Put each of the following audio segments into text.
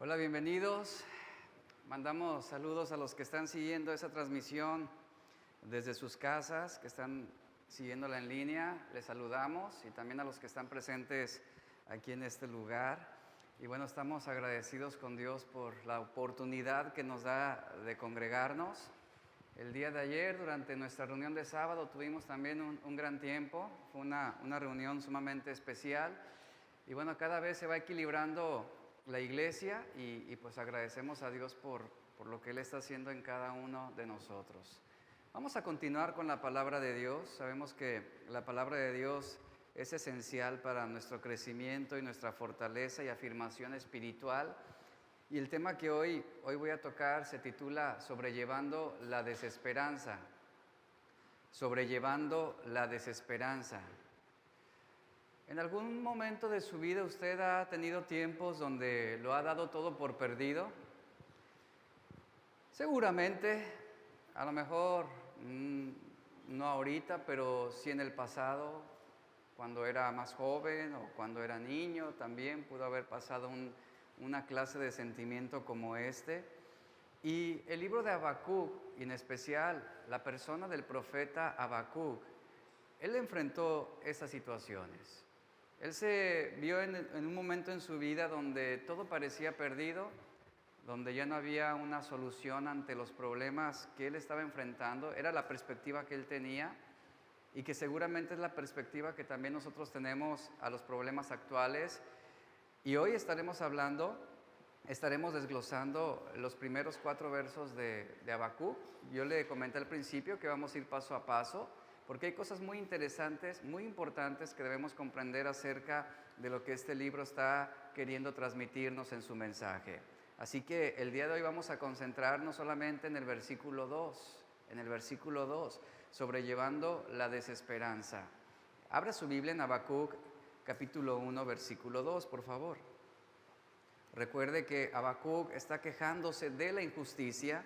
Hola, bienvenidos. Mandamos saludos a los que están siguiendo esa transmisión desde sus casas, que están siguiéndola en línea. Les saludamos y también a los que están presentes aquí en este lugar. Y bueno, estamos agradecidos con Dios por la oportunidad que nos da de congregarnos. El día de ayer, durante nuestra reunión de sábado, tuvimos también un gran tiempo. Fue una reunión sumamente especial. Y bueno, cada vez se va equilibrando la iglesia y pues agradecemos a Dios por lo que Él está haciendo en cada uno de nosotros. Vamos a continuar con la palabra de Dios. Sabemos que la palabra de Dios es esencial para nuestro crecimiento y nuestra fortaleza y afirmación espiritual. Y el tema que hoy voy a tocar se titula Sobrellevando la desesperanza. Sobrellevando la desesperanza. ¿En algún momento de su vida usted ha tenido tiempos donde lo ha dado todo por perdido? Seguramente, a lo mejor no ahorita, pero sí en el pasado, cuando era más joven o cuando era niño, también pudo haber pasado una clase de sentimiento como este. Y el libro de Habacuc, y en especial la persona del profeta Habacuc, él enfrentó esas situaciones. Él se vio en un momento en su vida donde todo parecía perdido, donde ya no había una solución ante los problemas que él estaba enfrentando. Era la perspectiva que él tenía y que seguramente es la perspectiva que también nosotros tenemos a los problemas actuales. Y hoy estaremos desglosando los primeros 4 versos de Habacuc. Yo le comenté al principio que vamos a ir paso a paso, porque hay cosas muy interesantes, muy importantes que debemos comprender acerca de lo que este libro está queriendo transmitirnos en su mensaje. Así que el día de hoy vamos a concentrarnos solamente en el versículo 2, sobrellevando la desesperanza. Abra su Biblia en Habacuc, capítulo 1, versículo 2, por favor. Recuerde que Habacuc está quejándose de la injusticia.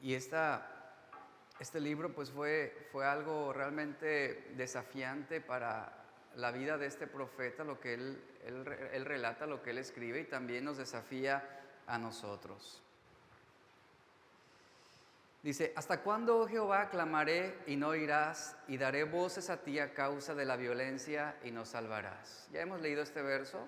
Y este libro pues fue algo realmente desafiante para la vida de este profeta, lo que él relata, lo que él escribe, y también nos desafía a nosotros. Dice: ¿hasta cuándo, oh Jehová, clamaré y no oirás, y daré voces a ti a causa de la violencia y no salvarás? Ya hemos leído este verso.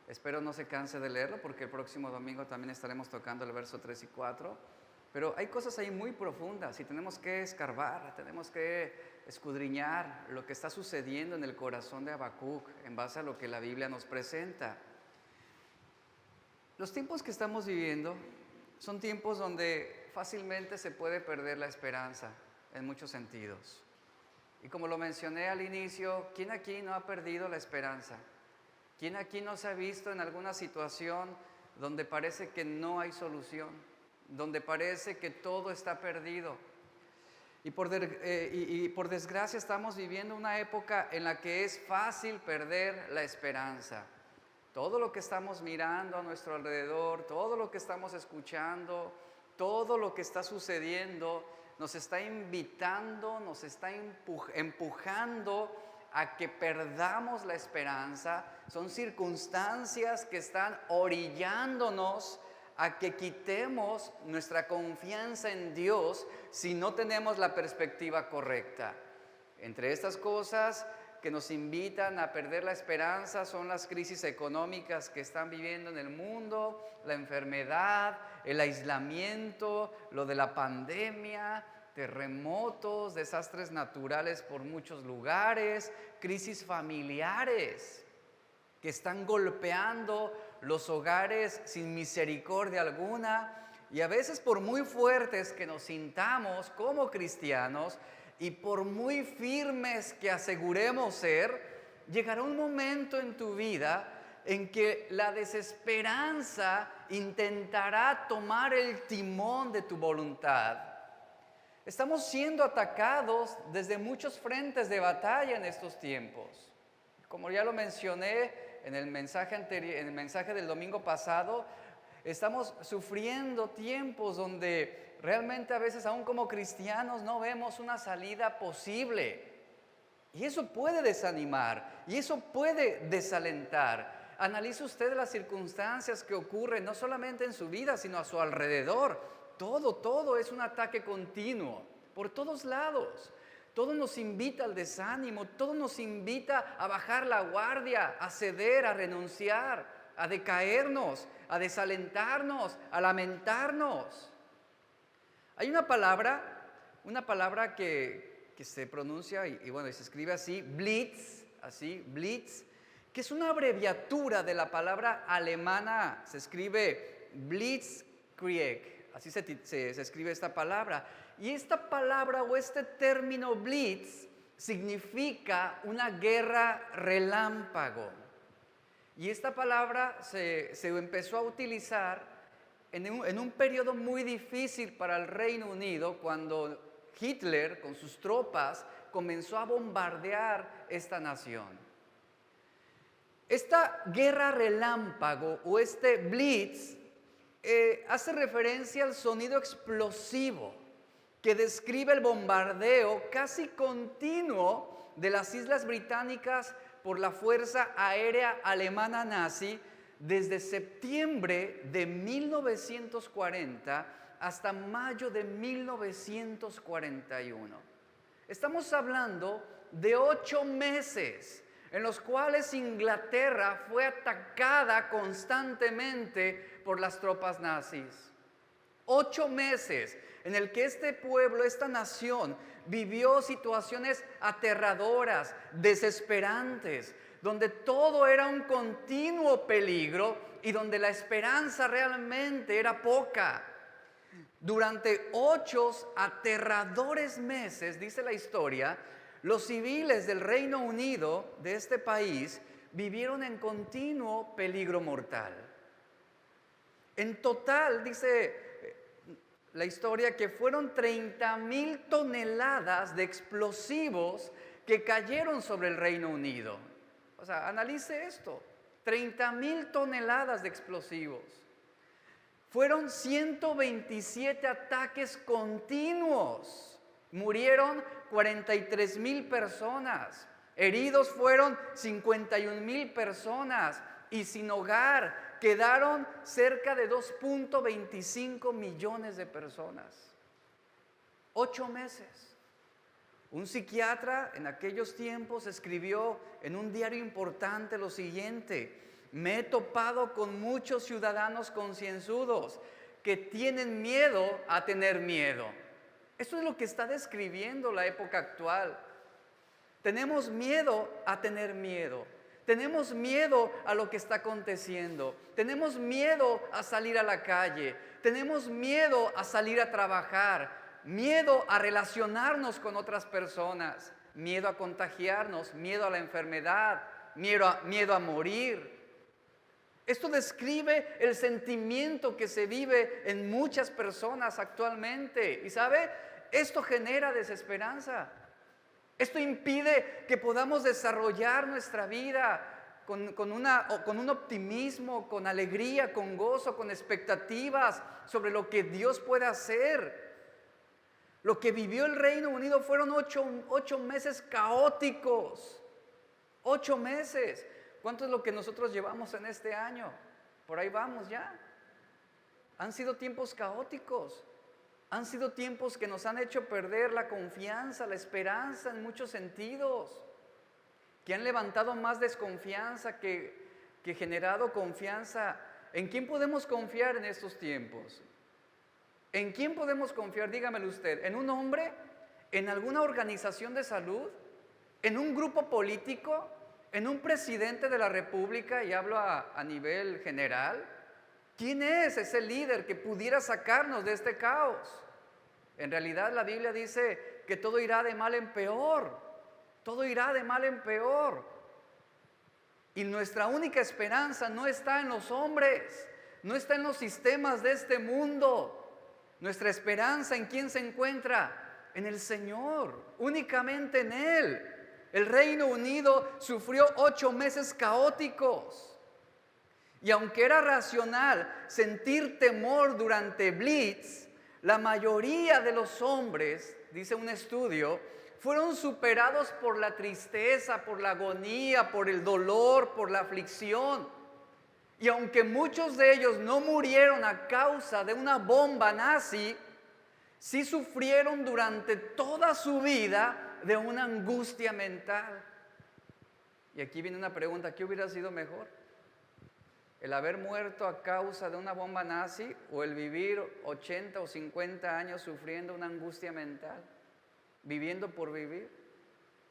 Espero no se canse de leerlo, porque el próximo domingo también estaremos tocando el verso 3 y 4. Pero hay cosas ahí muy profundas y tenemos que escarbar, tenemos que escudriñar lo que está sucediendo en el corazón de Habacuc en base a lo que la Biblia nos presenta. Los tiempos que estamos viviendo son tiempos donde fácilmente se puede perder la esperanza en muchos sentidos. Y como lo mencioné al inicio, ¿quién aquí no ha perdido la esperanza? ¿Quién aquí no se ha visto en alguna situación donde parece que no hay solución? Donde parece que todo está perdido. Y por desgracia estamos viviendo una época en la que es fácil perder la esperanza. Todo lo que estamos mirando a nuestro alrededor, todo lo que estamos escuchando, todo lo que está sucediendo, nos está invitando, nos está empujando a que perdamos la esperanza. Son circunstancias que están orillándonos a que quitemos nuestra confianza en Dios si no tenemos la perspectiva correcta. Entre estas cosas que nos invitan a perder la esperanza son las crisis económicas que están viviendo en el mundo, la enfermedad, el aislamiento, lo de la pandemia, terremotos, desastres naturales por muchos lugares, crisis familiares que están golpeando los hogares sin misericordia alguna. Y a veces, por muy fuertes que nos sintamos como cristianos y por muy firmes que aseguremos ser, llegará un momento en tu vida en que la desesperanza intentará tomar el timón de tu voluntad. Estamos siendo atacados desde muchos frentes de batalla en estos tiempos. Como ya lo mencioné en el mensaje anterior, en el mensaje del domingo pasado, estamos sufriendo tiempos donde realmente a veces, aún como cristianos, no vemos una salida posible. Y eso puede desanimar, y eso puede desalentar. Analice usted las circunstancias que ocurren, no solamente en su vida, sino a su alrededor. Todo es un ataque continuo, por todos lados. Todo nos invita al desánimo, todo nos invita a bajar la guardia, a ceder, a renunciar, a decaernos, a desalentarnos, a lamentarnos. Hay una palabra que se pronuncia y bueno, y se escribe así, blitz, que es una abreviatura de la palabra alemana, se escribe Blitzkrieg, así se escribe esta palabra. Y esta palabra o este término blitz significa una guerra relámpago. Y esta palabra se empezó a utilizar en un periodo muy difícil para el Reino Unido, cuando Hitler con sus tropas comenzó a bombardear esta nación. Esta guerra relámpago o este blitz hace referencia al sonido explosivo que describe el bombardeo casi continuo de las Islas Británicas por la Fuerza Aérea Alemana nazi desde septiembre de 1940 hasta mayo de 1941. Estamos hablando de 8 meses en los cuales Inglaterra fue atacada constantemente por las tropas nazis. 8 meses en el que este pueblo, esta nación, vivió situaciones aterradoras, desesperantes, donde todo era un continuo peligro y donde la esperanza realmente era poca. Durante 8 aterradores meses, dice la historia, los civiles del Reino Unido, de este país, vivieron en continuo peligro mortal. En total, dice la historia, que fueron 30,000 toneladas de explosivos que cayeron sobre el Reino Unido. O sea, analice esto, 30,000 toneladas de explosivos. Fueron 127 ataques continuos. Murieron 43,000 personas. Heridos fueron 51,000 personas. Y sin hogar quedaron cerca de 2.25 millones de personas. 8 meses. Un psiquiatra en aquellos tiempos escribió en un diario importante lo siguiente: me he topado con muchos ciudadanos concienzudos que tienen miedo a tener miedo. Eso es lo que está describiendo la época actual. Tenemos miedo a tener miedo. Tenemos miedo a lo que está aconteciendo. Tenemos miedo a salir a la calle. Tenemos miedo a salir a trabajar. Miedo a relacionarnos con otras personas. Miedo a contagiarnos. Miedo a la enfermedad. Miedo a morir. Esto describe el sentimiento que se vive en muchas personas actualmente. ¿Y sabe? Esto genera desesperanza. Esto impide que podamos desarrollar nuestra vida con un optimismo, con alegría, con gozo, con expectativas sobre lo que Dios puede hacer. Lo que vivió el Reino Unido fueron 8 meses caóticos. 8 meses. ¿Cuánto es lo que nosotros llevamos en este año? Por ahí vamos ya. Han sido tiempos caóticos. Han sido tiempos que nos han hecho perder la confianza, la esperanza en muchos sentidos. Que han levantado más desconfianza que generado confianza. ¿En quién podemos confiar en estos tiempos? ¿En quién podemos confiar? Dígamelo usted. ¿En un hombre? ¿En alguna organización de salud? ¿En un grupo político? ¿En un presidente de la República? Y hablo a nivel general. ¿Quién es ese líder que pudiera sacarnos de este caos? En realidad la Biblia dice que todo irá de mal en peor. Todo irá de mal en peor. Y nuestra única esperanza no está en los hombres, no está en los sistemas de este mundo. Nuestra esperanza, ¿en quién se encuentra? En el Señor, únicamente en Él. El Reino Unido sufrió 8 meses caóticos. Y aunque era racional sentir temor durante Blitz, la mayoría de los hombres, dice un estudio, fueron superados por la tristeza, por la agonía, por el dolor, por la aflicción. Y aunque muchos de ellos no murieron a causa de una bomba nazi, sí sufrieron durante toda su vida de una angustia mental. Y aquí viene una pregunta: ¿qué hubiera sido mejor? ¿El haber muerto a causa de una bomba nazi o el vivir 80 o 50 años sufriendo una angustia mental, viviendo por vivir?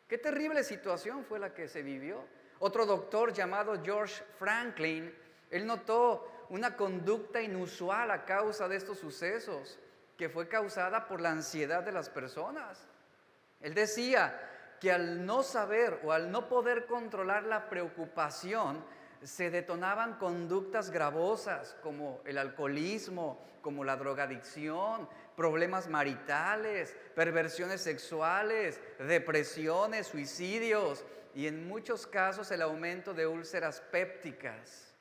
Qué terrible situación fue la que se vivió. Otro doctor llamado George Franklin, él notó una conducta inusual a causa de estos sucesos, que fue causada por la ansiedad de las personas. Él decía que al no saber o al no poder controlar la preocupación, se detonaban conductas gravosas como el alcoholismo, como la drogadicción, problemas maritales, perversiones sexuales, depresiones, suicidios y en muchos casos el aumento de úlceras pépticas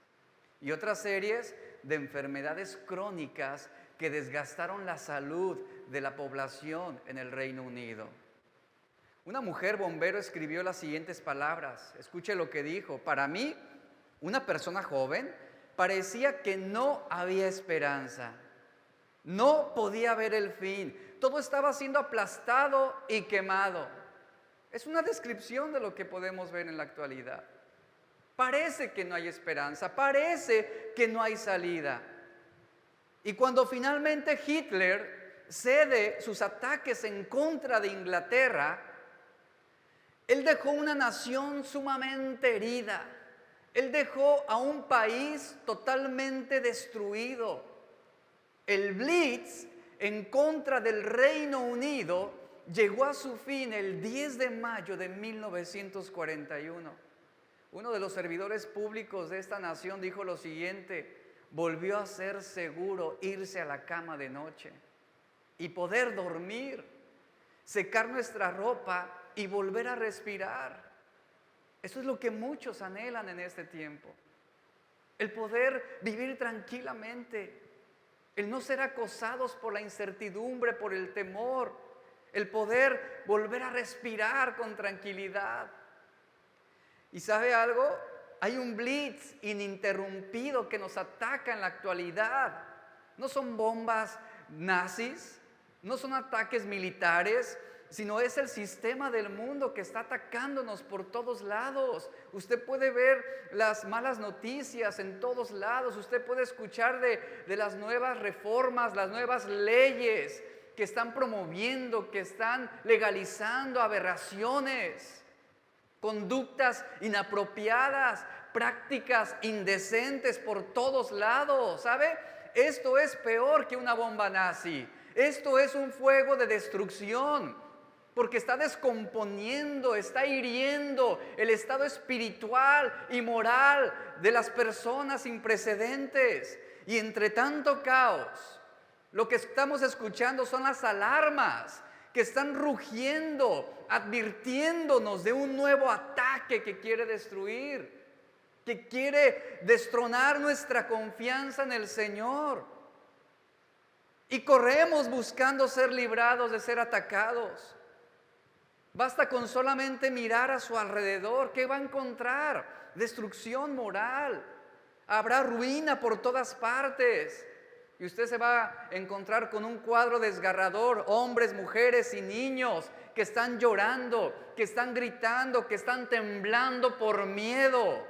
y otras series de enfermedades crónicas que desgastaron la salud de la población en el Reino Unido. Una mujer bombero escribió las siguientes palabras. Escuche lo que dijo: para mí, una persona joven, parecía que no había esperanza. No podía ver el fin. Todo estaba siendo aplastado y quemado. Es una descripción de lo que podemos ver en la actualidad. Parece que no hay esperanza, parece que no hay salida. Y cuando finalmente Hitler cede sus ataques en contra de Inglaterra, él dejó una nación sumamente herida. Él dejó a un país totalmente destruido. El Blitz en contra del Reino Unido llegó a su fin el 10 de mayo de 1941. Uno de los servidores públicos de esta nación dijo lo siguiente: volvió a ser seguro irse a la cama de noche y poder dormir, secar nuestra ropa y volver a respirar. Eso es lo que muchos anhelan en este tiempo. El poder vivir tranquilamente, el no ser acosados por la incertidumbre, por el temor, el poder volver a respirar con tranquilidad. ¿Y sabe algo? Hay un blitz ininterrumpido que nos ataca en la actualidad. No son bombas nazis, no son ataques militares, sino es el sistema del mundo que está atacándonos por todos lados. Usted puede ver las malas noticias en todos lados, usted puede escuchar de las nuevas reformas, las nuevas leyes que están promoviendo, que están legalizando aberraciones, conductas inapropiadas, prácticas indecentes por todos lados, ¿sabe? Esto es peor que una bomba nazi. Esto es un fuego de destrucción, porque está descomponiendo, está hiriendo el estado espiritual y moral de las personas sin precedentes. Y entre tanto caos, lo que estamos escuchando son las alarmas que están rugiendo, advirtiéndonos de un nuevo ataque que quiere destruir, que quiere destronar nuestra confianza en el Señor. Y corremos buscando ser librados de ser atacados. Basta con solamente mirar a su alrededor. ¿Qué va a encontrar? Destrucción moral. Habrá ruina por todas partes. Y usted se va a encontrar con un cuadro desgarrador. Hombres, mujeres y niños que están llorando, que están gritando, que están temblando por miedo.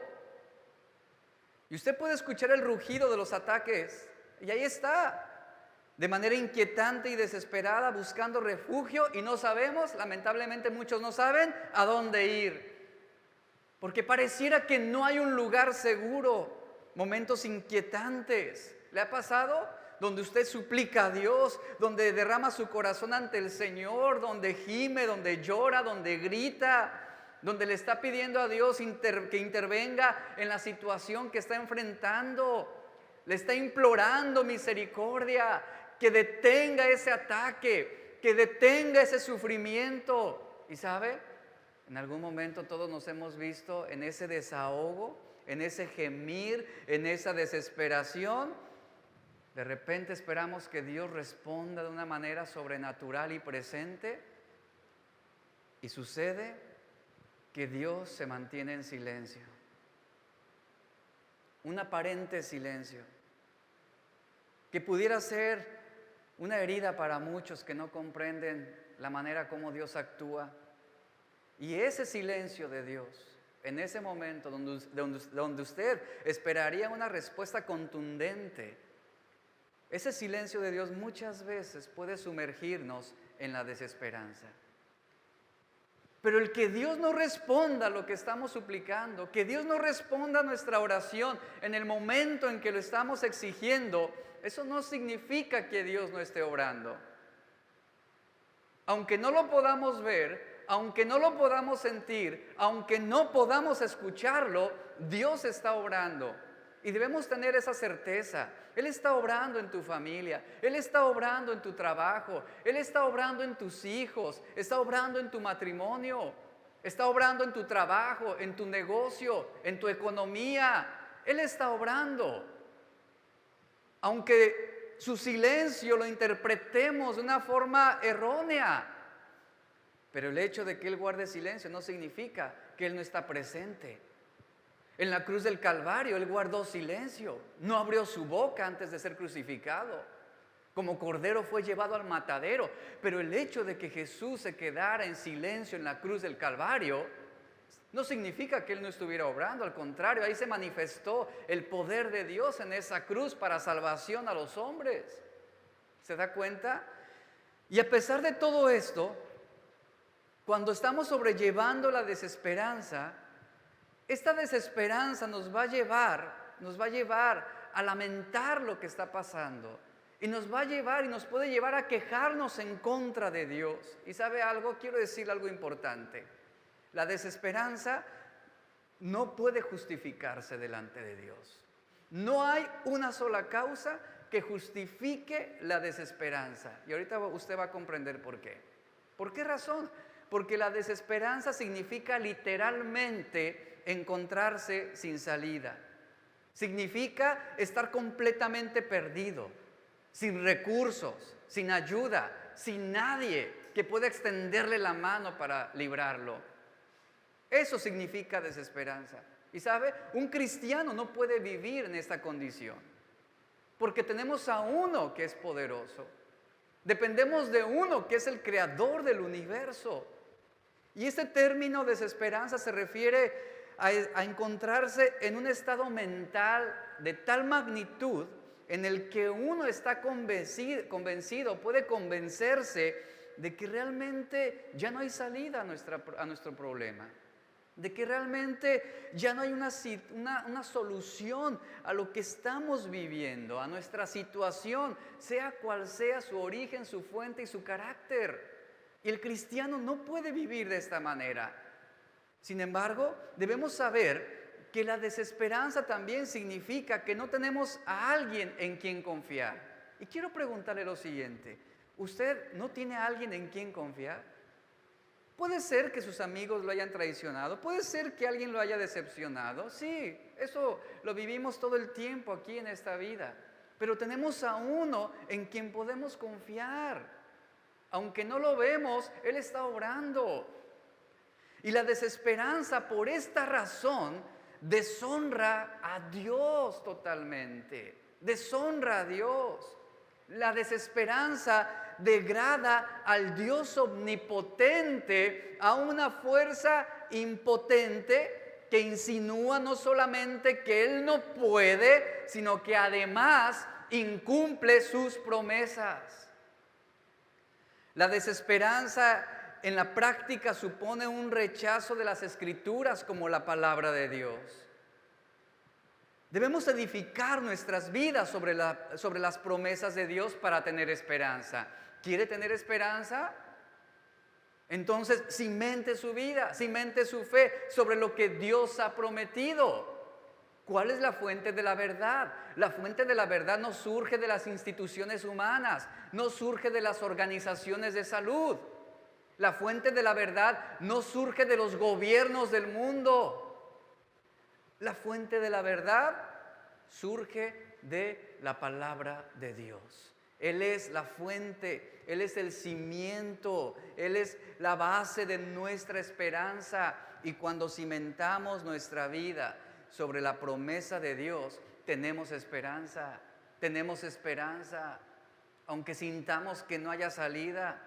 Y usted puede escuchar el rugido de los ataques. Y ahí está, de manera inquietante y desesperada, buscando refugio, y no sabemos, lamentablemente muchos no saben a dónde ir, porque pareciera que no hay un lugar seguro. Momentos inquietantes. ¿Le ha pasado? Donde usted suplica a Dios, donde derrama su corazón ante el Señor, donde gime, donde llora, donde grita, donde le está pidiendo a Dios que intervenga en la situación que está enfrentando, le está implorando misericordia, que detenga ese ataque, que detenga ese sufrimiento. ¿Y sabe? En algún momento todos nos hemos visto en ese desahogo, en ese gemir, en esa desesperación. De repente esperamos que Dios responda de una manera sobrenatural y presente. Y sucede que Dios se mantiene en silencio. Un aparente silencio, que pudiera ser una herida para muchos que no comprenden la manera como Dios actúa. Y ese silencio de Dios, en ese momento donde usted esperaría una respuesta contundente, ese silencio de Dios muchas veces puede sumergirnos en la desesperanza. Pero el que Dios no responda a lo que estamos suplicando, que Dios no responda a nuestra oración en el momento en que lo estamos exigiendo, eso no significa que Dios no esté obrando. Aunque no lo podamos ver, aunque no lo podamos sentir, aunque no podamos escucharlo, Dios está obrando. Y debemos tener esa certeza. Él está obrando en tu familia, Él está obrando en tu trabajo, Él está obrando en tus hijos, está obrando en tu matrimonio, está obrando en tu trabajo, en tu negocio, en tu economía. Él está obrando. Aunque su silencio lo interpretemos de una forma errónea, pero el hecho de que Él guarde silencio no significa que Él no está presente. En la cruz del Calvario Él guardó silencio, no abrió su boca antes de ser crucificado. Como cordero fue llevado al matadero, pero el hecho de que Jesús se quedara en silencio en la cruz del Calvario no significa que Él no estuviera obrando, al contrario, ahí se manifestó el poder de Dios en esa cruz para salvación a los hombres. ¿Se da cuenta? Y a pesar de todo esto, cuando estamos sobrellevando la desesperanza, esta desesperanza nos va a llevar a lamentar lo que está pasando. Y nos va a llevar y nos puede llevar a quejarnos en contra de Dios. ¿Y sabe algo? Quiero decirle algo importante. La desesperanza no puede justificarse delante de Dios. No hay una sola causa que justifique la desesperanza. Y ahorita usted va a comprender por qué. ¿Por qué razón? Porque la desesperanza significa literalmente encontrarse sin salida. Significa estar completamente perdido, sin recursos, sin ayuda, sin nadie que pueda extenderle la mano para librarlo. Eso significa desesperanza. Y sabe, un cristiano no puede vivir en esta condición, porque tenemos a uno que es poderoso. Dependemos de uno que es el creador del universo. Y este término desesperanza se refiere a encontrarse en un estado mental de tal magnitud en el que uno está convencido, puede convencerse de que realmente ya no hay salida a nuestro problema, de que realmente ya no hay una solución a lo que estamos viviendo, a nuestra situación, sea cual sea su origen, su fuente y su carácter. Y el cristiano no puede vivir de esta manera. Sin embargo, debemos saber que la desesperanza también significa que no tenemos a alguien en quien confiar. Y quiero preguntarle lo siguiente: ¿usted no tiene a alguien en quien confiar? Puede ser que sus amigos lo hayan traicionado, puede ser que alguien lo haya decepcionado. Sí, eso lo vivimos todo el tiempo aquí en esta vida. Pero tenemos a uno en quien podemos confiar. Aunque no lo vemos, Él está obrando. Y la desesperanza, por esta razón, deshonra a Dios totalmente. Deshonra a Dios. La desesperanza degrada al Dios omnipotente a una fuerza impotente que insinúa no solamente que Él no puede, sino que además incumple sus promesas. La desesperanza en la práctica supone un rechazo de las Escrituras como la palabra de Dios. Debemos edificar nuestras vidas sobre las promesas de Dios para tener esperanza. ¿Quiere tener esperanza? Entonces cimente su vida, cimente su fe sobre lo que Dios ha prometido. ¿Cuál es la fuente de la verdad? La fuente de la verdad no surge de las instituciones humanas, no surge de las organizaciones de salud. La fuente de la verdad no surge de los gobiernos del mundo. La fuente de la verdad surge de la palabra de Dios. Él es la fuente, Él es el cimiento, Él es la base de nuestra esperanza. Y cuando cimentamos nuestra vida sobre la promesa de Dios, tenemos esperanza, aunque sintamos que no haya salida.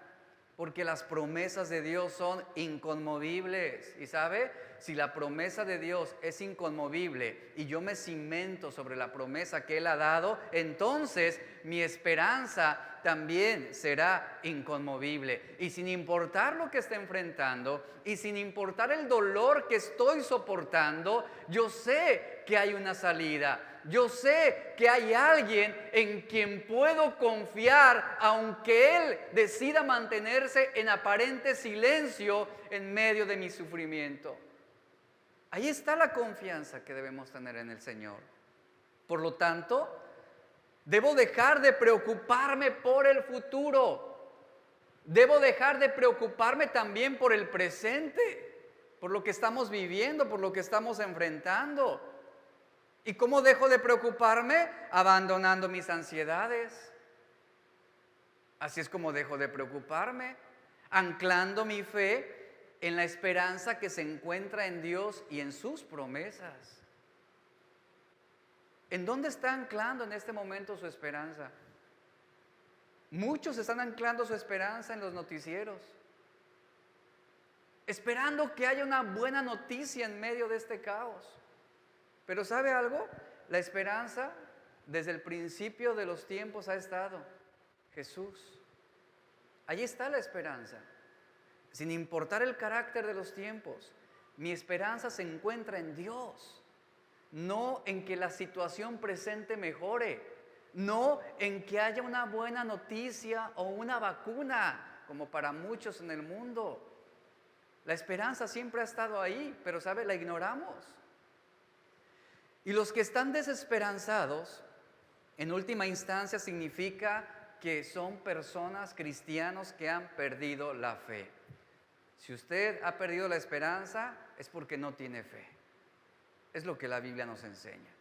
Porque las promesas de Dios son inconmovibles. ¿Y sabe? Si la promesa de Dios es inconmovible y yo me cimento sobre la promesa que Él ha dado, entonces mi esperanza también será inconmovible. Y sin importar lo que esté enfrentando y sin importar el dolor que estoy soportando, yo sé que hay una salida. Yo sé que hay alguien en quien puedo confiar, aunque Él decida mantenerse en aparente silencio en medio de mi sufrimiento. Ahí está la confianza que debemos tener en el Señor. Por lo tanto, debo dejar de preocuparme por el futuro. Debo dejar de preocuparme también por el presente, por lo que estamos viviendo, por lo que estamos enfrentando. ¿Y cómo dejo de preocuparme? Abandonando mis ansiedades. Así es como dejo de preocuparme, anclando mi fe en la esperanza que se encuentra en Dios y en sus promesas. ¿En dónde está anclando en este momento su esperanza? Muchos están anclando su esperanza en los noticieros, esperando que haya una buena noticia en medio de este caos. Pero ¿sabe algo? La esperanza desde el principio de los tiempos ha estado Jesús. Allí está la esperanza. Sin importar el carácter de los tiempos, mi esperanza se encuentra en Dios. No en que la situación presente mejore, no en que haya una buena noticia o una vacuna, como para muchos en el mundo. La esperanza siempre ha estado ahí, pero ¿sabe? La ignoramos. Y los que están desesperanzados, en última instancia significa que son personas, cristianos, que han perdido la fe. Si usted ha perdido la esperanza, es porque no tiene fe. Es lo que la Biblia nos enseña.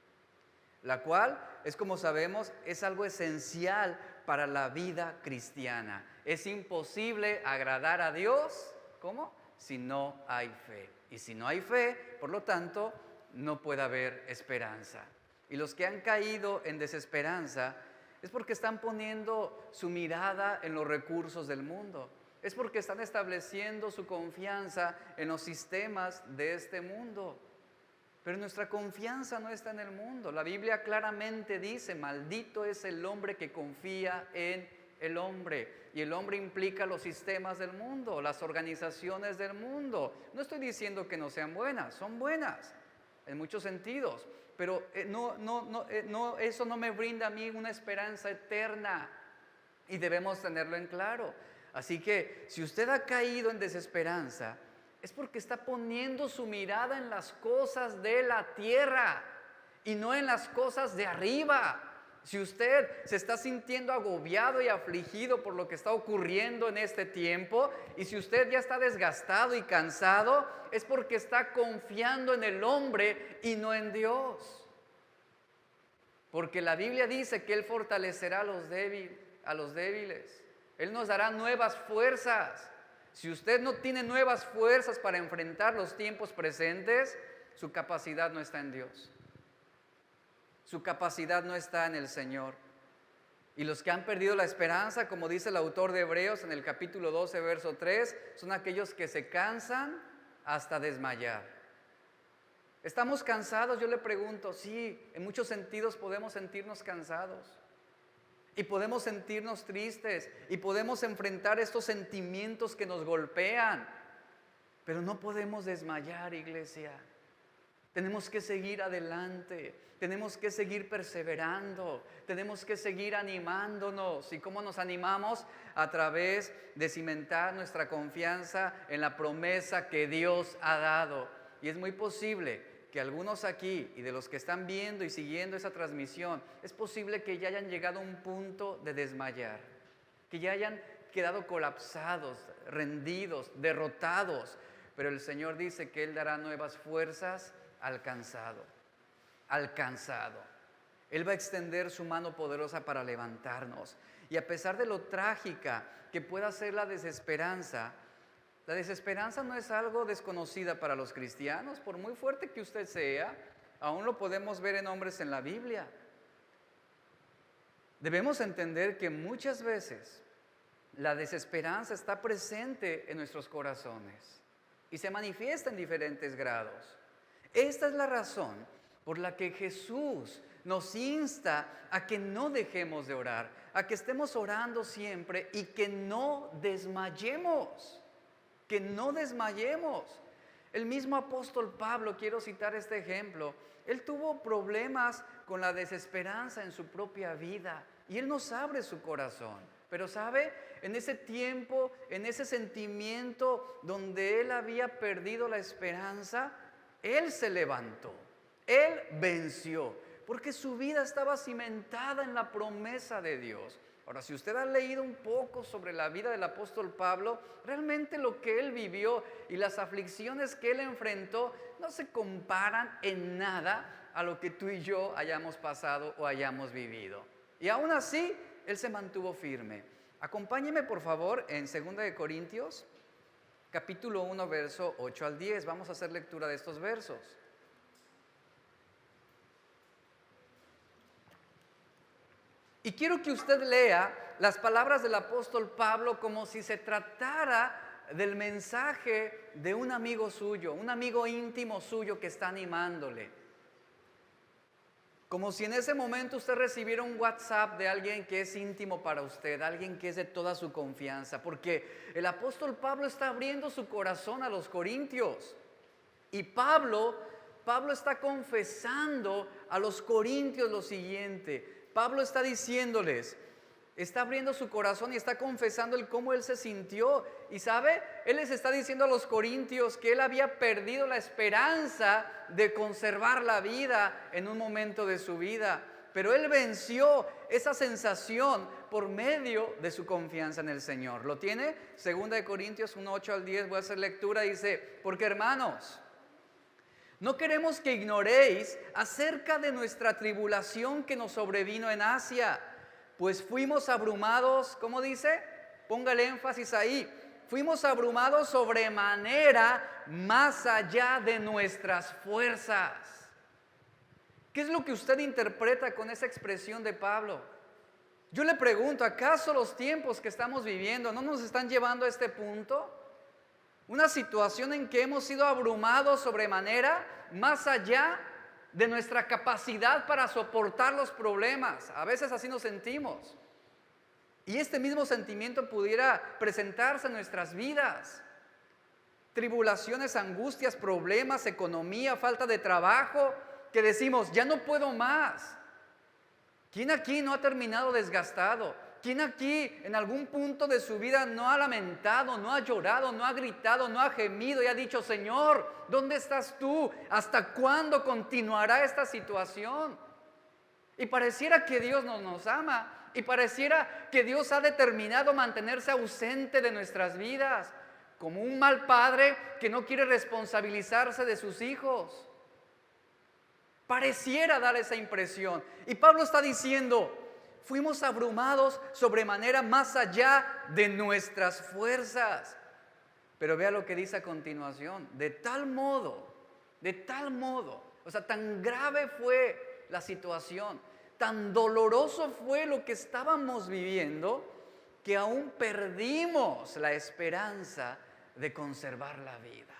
La cual, es como sabemos, es algo esencial para la vida cristiana. Es imposible agradar a Dios, ¿cómo? Si no hay fe. Y si no hay fe, por lo tanto, no puede haber esperanza. Y los que han caído en desesperanza es porque están poniendo su mirada en los recursos del mundo. Es porque están estableciendo su confianza en los sistemas de este mundo. Pero nuestra confianza no está en el mundo. La Biblia claramente dice: maldito es el hombre que confía en el hombre. Y el hombre implica los sistemas del mundo, las organizaciones del mundo. No estoy diciendo que no sean buenas, son buenas en muchos sentidos, pero eso no me brinda a mí una esperanza eterna, y debemos tenerlo en claro. Así que si usted ha caído en desesperanza, es porque está poniendo su mirada en las cosas de la tierra y no en las cosas de arriba. Si usted se está sintiendo agobiado y afligido por lo que está ocurriendo en este tiempo, y si usted ya está desgastado y cansado, es porque está confiando en el hombre y no en Dios. Porque la Biblia dice que Él fortalecerá a los débiles. Él nos dará nuevas fuerzas. Si usted no tiene nuevas fuerzas para enfrentar los tiempos presentes, su capacidad no está en Dios. Su capacidad no está en el Señor. Y los que han perdido la esperanza, como dice el autor de Hebreos en el capítulo 12, verso 3, son aquellos que se cansan hasta desmayar. ¿Estamos cansados? Yo le pregunto. Sí, en muchos sentidos podemos sentirnos cansados. Y podemos sentirnos tristes. Y podemos enfrentar estos sentimientos que nos golpean. Pero no podemos desmayar, iglesia. Tenemos que seguir adelante, tenemos que seguir perseverando, tenemos que seguir animándonos. ¿Y cómo nos animamos? A través de cimentar nuestra confianza en la promesa que Dios ha dado. Y es muy posible que algunos aquí, y de los que están viendo y siguiendo esa transmisión, es posible que ya hayan llegado a un punto de desmayar, que ya hayan quedado colapsados, rendidos, derrotados. Pero el Señor dice que Él dará nuevas fuerzas al cansado. Él va a extender su mano poderosa para levantarnos. Y a pesar de lo trágica que pueda ser la desesperanza no es algo desconocida para los cristianos. Por muy fuerte que usted sea, aún lo podemos ver en hombres en la Biblia. Debemos entender que muchas veces la desesperanza está presente en nuestros corazones y se manifiesta en diferentes grados. Esta es la razón por la que Jesús nos insta a que no dejemos de orar, a que estemos orando siempre y que no desmayemos, que no desmayemos. El mismo apóstol Pablo, quiero citar este ejemplo, él tuvo problemas con la desesperanza en su propia vida y él nos abre su corazón. Pero ¿sabe? En ese tiempo, en ese sentimiento donde él había perdido la esperanza, él se levantó, él venció, porque su vida estaba cimentada en la promesa de Dios. Ahora, si usted ha leído un poco sobre la vida del apóstol Pablo, realmente lo que él vivió y las aflicciones que él enfrentó no se comparan en nada a lo que tú y yo hayamos pasado o hayamos vivido. Y aún así, él se mantuvo firme. Acompáñeme por favor en 2 Corintios, capítulo 1, verso 8 al 10. Vamos a hacer lectura de estos versos. Y quiero que usted lea las palabras del apóstol Pablo como si se tratara del mensaje de un amigo suyo, un amigo íntimo suyo que está animándole. Como si en ese momento usted recibiera un WhatsApp de alguien que es íntimo para usted, alguien que es de toda su confianza, porque el apóstol Pablo está abriendo su corazón a los corintios. Y Pablo está confesando a los corintios lo siguiente. Pablo está diciéndoles, está abriendo su corazón y está confesando el cómo él se sintió. Y ¿sabe? Él les está diciendo a los corintios que él había perdido la esperanza de conservar la vida en un momento de su vida. Pero él venció esa sensación por medio de su confianza en el Señor. ¿Lo tiene? 2 Corintios 1, 8 al 10, voy a hacer lectura, dice, porque hermanos, no queremos que ignoréis acerca de nuestra tribulación que nos sobrevino en Asia, pues fuimos abrumados, ¿cómo dice? Póngale énfasis ahí. Fuimos abrumados sobremanera más allá de nuestras fuerzas. ¿Qué es lo que usted interpreta con esa expresión de Pablo? Yo le pregunto, ¿acaso los tiempos que estamos viviendo no nos están llevando a este punto? Una situación en que hemos sido abrumados sobremanera, más allá de nuestra capacidad para soportar los problemas. A veces así nos sentimos. Y este mismo sentimiento pudiera presentarse en nuestras vidas. Tribulaciones, angustias, problemas, economía, falta de trabajo, que decimos, ya no puedo más. ¿Quién aquí no ha terminado desgastado? ¿Quién aquí en algún punto de su vida no ha lamentado, no ha llorado, no ha gritado, no ha gemido y ha dicho, Señor, ¿dónde estás tú? ¿Hasta cuándo continuará esta situación? Y pareciera que Dios no nos ama y pareciera que Dios ha determinado mantenerse ausente de nuestras vidas, como un mal padre que no quiere responsabilizarse de sus hijos. Pareciera dar esa impresión. Y Pablo está diciendo, fuimos abrumados sobremanera más allá de nuestras fuerzas. Pero vea lo que dice a continuación. De tal modo, o sea, tan grave fue la situación, tan doloroso fue lo que estábamos viviendo, que aún perdimos la esperanza de conservar la vida.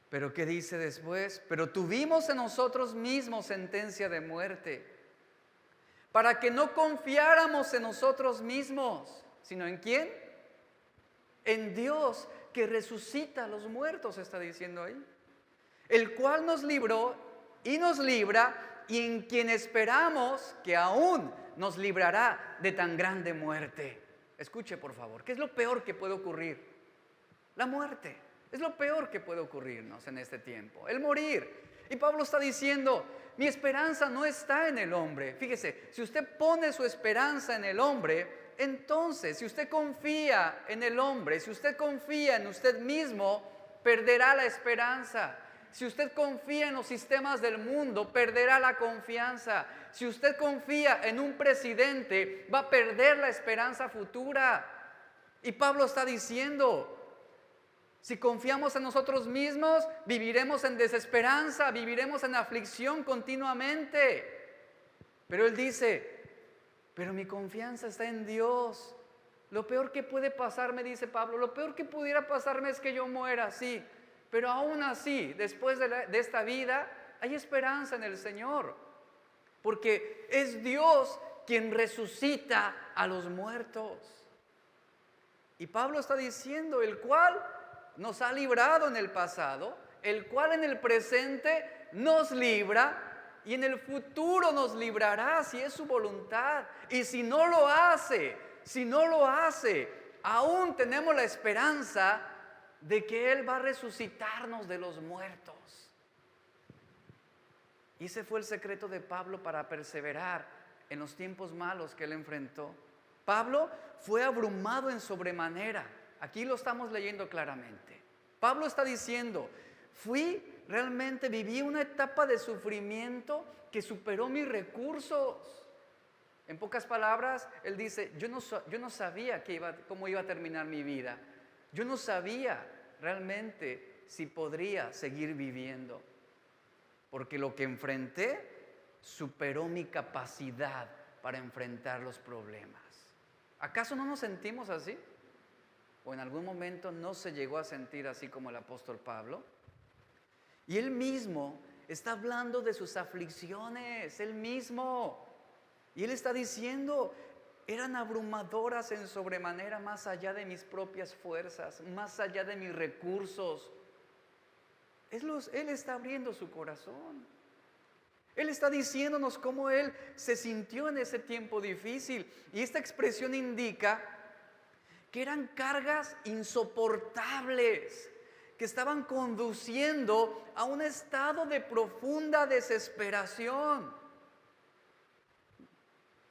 Pero ¿qué dice después? Pero tuvimos en nosotros mismos sentencia de muerte, para que no confiáramos en nosotros mismos, sino ¿en quién? En Dios, que resucita a los muertos, está diciendo ahí. El cual nos libró y nos libra, y en quien esperamos que aún nos librará de tan grande muerte. Escuche por favor, ¿qué es lo peor que puede ocurrir? La muerte. Es lo peor que puede ocurrirnos en este tiempo, el morir. Y Pablo está diciendo, mi esperanza no está en el hombre. Fíjese, si usted pone su esperanza en el hombre, entonces si usted confía en el hombre, si usted confía en usted mismo, perderá la esperanza. Si usted confía en los sistemas del mundo, perderá la confianza. Si usted confía en un presidente, va a perder la esperanza futura. Y Pablo está diciendo, si confiamos en nosotros mismos, viviremos en desesperanza, viviremos en aflicción continuamente. Pero él dice, pero mi confianza está en Dios. Lo peor que puede pasarme, dice Pablo, lo peor que pudiera pasarme es que yo muera, sí. Pero aún así, después de esta vida, hay esperanza en el Señor. Porque es Dios quien resucita a los muertos. Y Pablo está diciendo, el cual nos ha librado en el pasado, el cual en el presente nos libra y en el futuro nos librará si es su voluntad. Y si no lo hace, aún tenemos la esperanza de que Él va a resucitarnos de los muertos. Y ese fue el secreto de Pablo para perseverar en los tiempos malos que él enfrentó. Pablo fue abrumado en sobremanera. Aquí lo estamos leyendo claramente. Pablo está diciendo, viví una etapa de sufrimiento que superó mis recursos. En pocas palabras, él dice, yo no sabía cómo iba a terminar mi vida. Yo no sabía realmente si podría seguir viviendo. Porque lo que enfrenté superó mi capacidad para enfrentar los problemas. ¿Acaso no nos sentimos así? ¿O en algún momento no se llegó a sentir así como el apóstol Pablo? Y él mismo está hablando de sus aflicciones, él mismo. Y él está diciendo, eran abrumadoras en sobremanera, más allá de mis propias fuerzas, más allá de mis recursos. Él está abriendo su corazón. Él está diciéndonos cómo él se sintió en ese tiempo difícil. Y esta expresión indica que eran cargas insoportables que estaban conduciendo a un estado de profunda desesperación.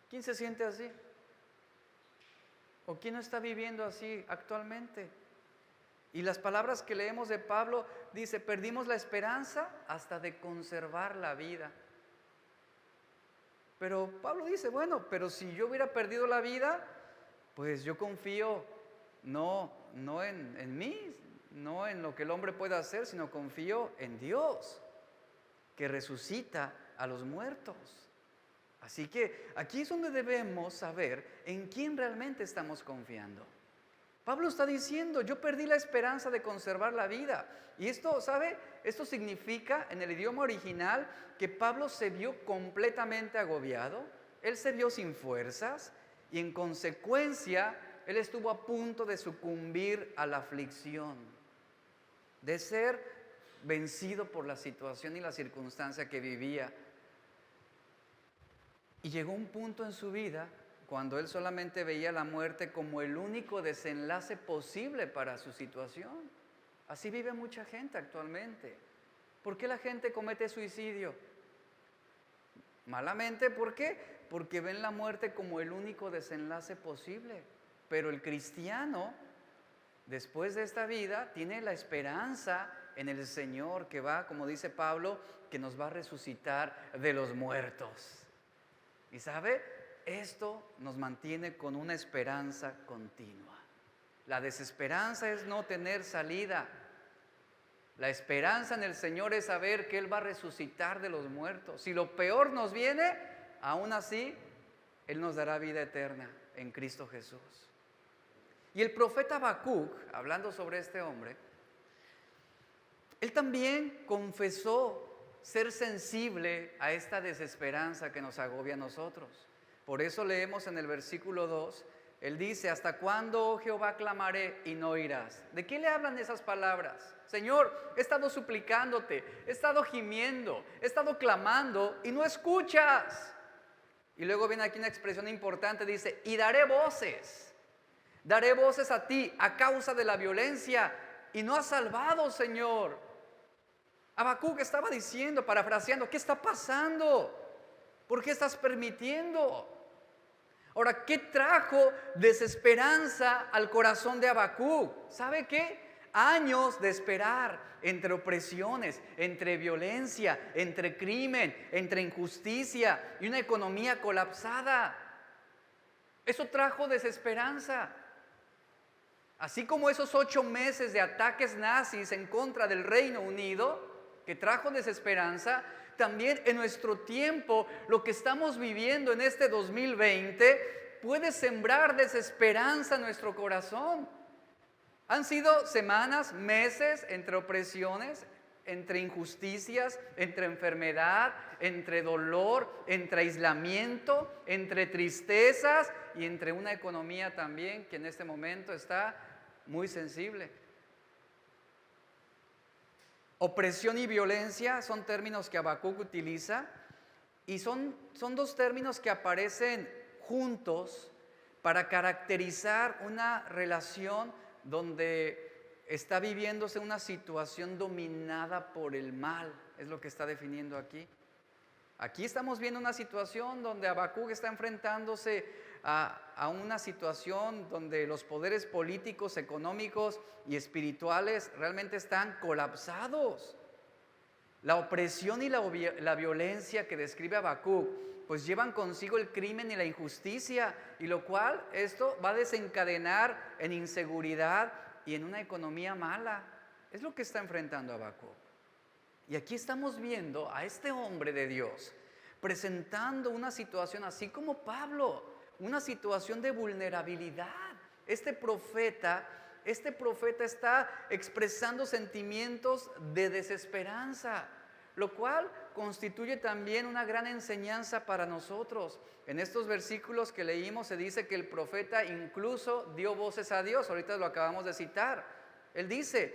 ¿Quién se siente así? ¿O quién no está viviendo así actualmente? Y las palabras que leemos de Pablo dice, perdimos la esperanza hasta de conservar la vida. Pero Pablo dice, bueno, pero si yo hubiera perdido la vida, pues yo confío no en mí, no en lo que el hombre pueda hacer, sino confío en Dios, que resucita a los muertos. Así que aquí es donde debemos saber en quién realmente estamos confiando. Pablo está diciendo, yo perdí la esperanza de conservar la vida. Y esto, ¿sabe? Esto significa en el idioma original que Pablo se vio completamente agobiado, él se vio sin fuerzas y en consecuencia él estuvo a punto de sucumbir a la aflicción, de ser vencido por la situación y la circunstancia que vivía. Y llegó un punto en su vida cuando él solamente veía la muerte como el único desenlace posible para su situación. Así vive mucha gente actualmente. ¿Por qué la gente comete suicidio? Malamente, ¿por qué? Porque ven la muerte como el único desenlace posible. Pero el cristiano, después de esta vida, tiene la esperanza en el Señor que va, como dice Pablo, que nos va a resucitar de los muertos. ¿Y sabe? Esto nos mantiene con una esperanza continua. La desesperanza es no tener salida. La esperanza en el Señor es saber que Él va a resucitar de los muertos. Si lo peor nos viene, aún así, Él nos dará vida eterna en Cristo Jesús. Y el profeta Habacuc, hablando sobre este hombre, él también confesó ser sensible a esta desesperanza que nos agobia a nosotros. Por eso leemos en el versículo 2, él dice, ¿hasta cuándo, oh Jehová, clamaré y no oirás? ¿De qué le hablan esas palabras? Señor, he estado suplicándote, he estado gimiendo, he estado clamando y no escuchas. Y luego viene aquí una expresión importante, dice, y daré voces a ti a causa de la violencia y no has salvado, Señor. Habacuc estaba diciendo, parafraseando, ¿qué está pasando? ¿Por qué estás permitiendo? Ahora, ¿qué trajo desesperanza al corazón de Habacuc? ¿Sabe qué? años de esperar entre opresiones, entre violencia, entre crimen, entre injusticia y una economía colapsada. Eso trajo desesperanza. Así como esos 8 meses de ataques nazis en contra del Reino Unido, que trajo desesperanza, también en nuestro tiempo, lo que estamos viviendo en este 2020, puede sembrar desesperanza en nuestro corazón. Han sido semanas, meses entre opresiones, entre injusticias, entre enfermedad, entre dolor, entre aislamiento, entre tristezas y entre una economía también que en este momento está muy sensible. Opresión y violencia son términos que Habacuc utiliza y son dos términos que aparecen juntos para caracterizar una relación donde está viviéndose una situación dominada por el mal, es lo que está definiendo aquí. Aquí estamos viendo una situación donde Habacuc está enfrentándose a una situación donde los poderes políticos, económicos y espirituales realmente están colapsados. La opresión y la violencia que describe Habacuc pues llevan consigo el crimen y la injusticia, y lo cual esto va a desencadenar en inseguridad y en una economía mala. Es lo que está enfrentando Habacuc. Y aquí estamos viendo a este hombre de Dios presentando una situación así como Pablo, una situación de vulnerabilidad. Este profeta está expresando sentimientos de desesperanza, lo cual constituye también una gran enseñanza para nosotros. En estos versículos que leímos se dice que el profeta incluso dio voces a Dios. Ahorita lo acabamos de citar. Él dice: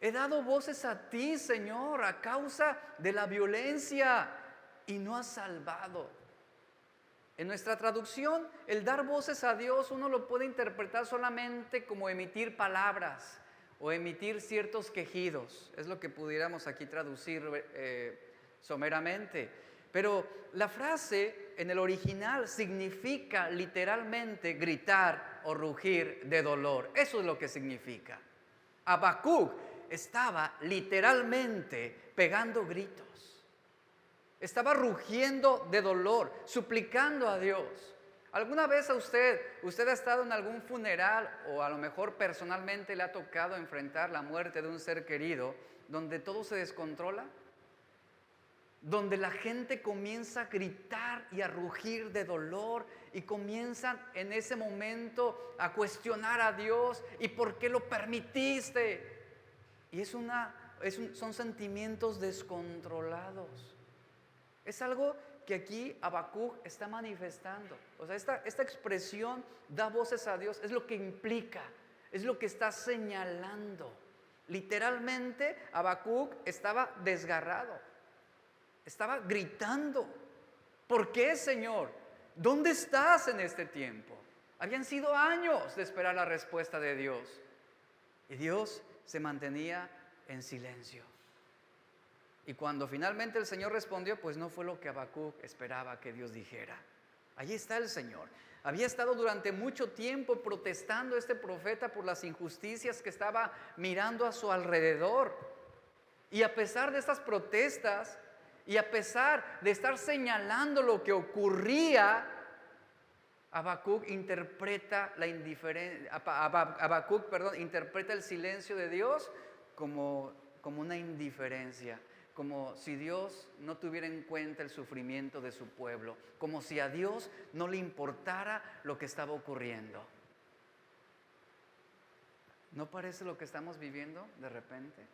he dado voces a ti, Señor, a causa de la violencia, y no has salvado. En nuestra traducción, el dar voces a Dios uno lo puede interpretar solamente como emitir palabras o emitir ciertos quejidos. Es lo que pudiéramos aquí traducir someramente. Pero la frase en el original significa literalmente gritar o rugir de dolor. Eso es lo que significa. Habacuc estaba literalmente pegando gritos. Estaba rugiendo de dolor, suplicando a Dios. ¿Alguna vez usted ha estado en algún funeral o a lo mejor personalmente le ha tocado enfrentar la muerte de un ser querido donde todo se descontrola? Donde la gente comienza a gritar y a rugir de dolor y comienzan en ese momento a cuestionar a Dios: ¿y por qué lo permitiste? Y son sentimientos descontrolados. Es algo que aquí Habacuc está manifestando. O sea, esta expresión, da voces a Dios, es lo que implica, es lo que está señalando. Literalmente, Habacuc estaba desgarrado, estaba gritando: ¿por qué, Señor? ¿Dónde estás en este tiempo? Habían sido años de esperar la respuesta de Dios, y Dios se mantenía en silencio. Y cuando finalmente el Señor respondió, pues no fue lo que Habacuc esperaba que Dios dijera. Allí está el Señor. Había estado durante mucho tiempo protestando este profeta por las injusticias que estaba mirando a su alrededor. Y a pesar de estas protestas, y a pesar de estar señalando lo que ocurría, Habacuc interpreta interpreta el silencio de Dios como una indiferencia, como si Dios no tuviera en cuenta el sufrimiento de su pueblo, como si a Dios no le importara lo que estaba ocurriendo. ¿No parece lo que estamos viviendo de repente?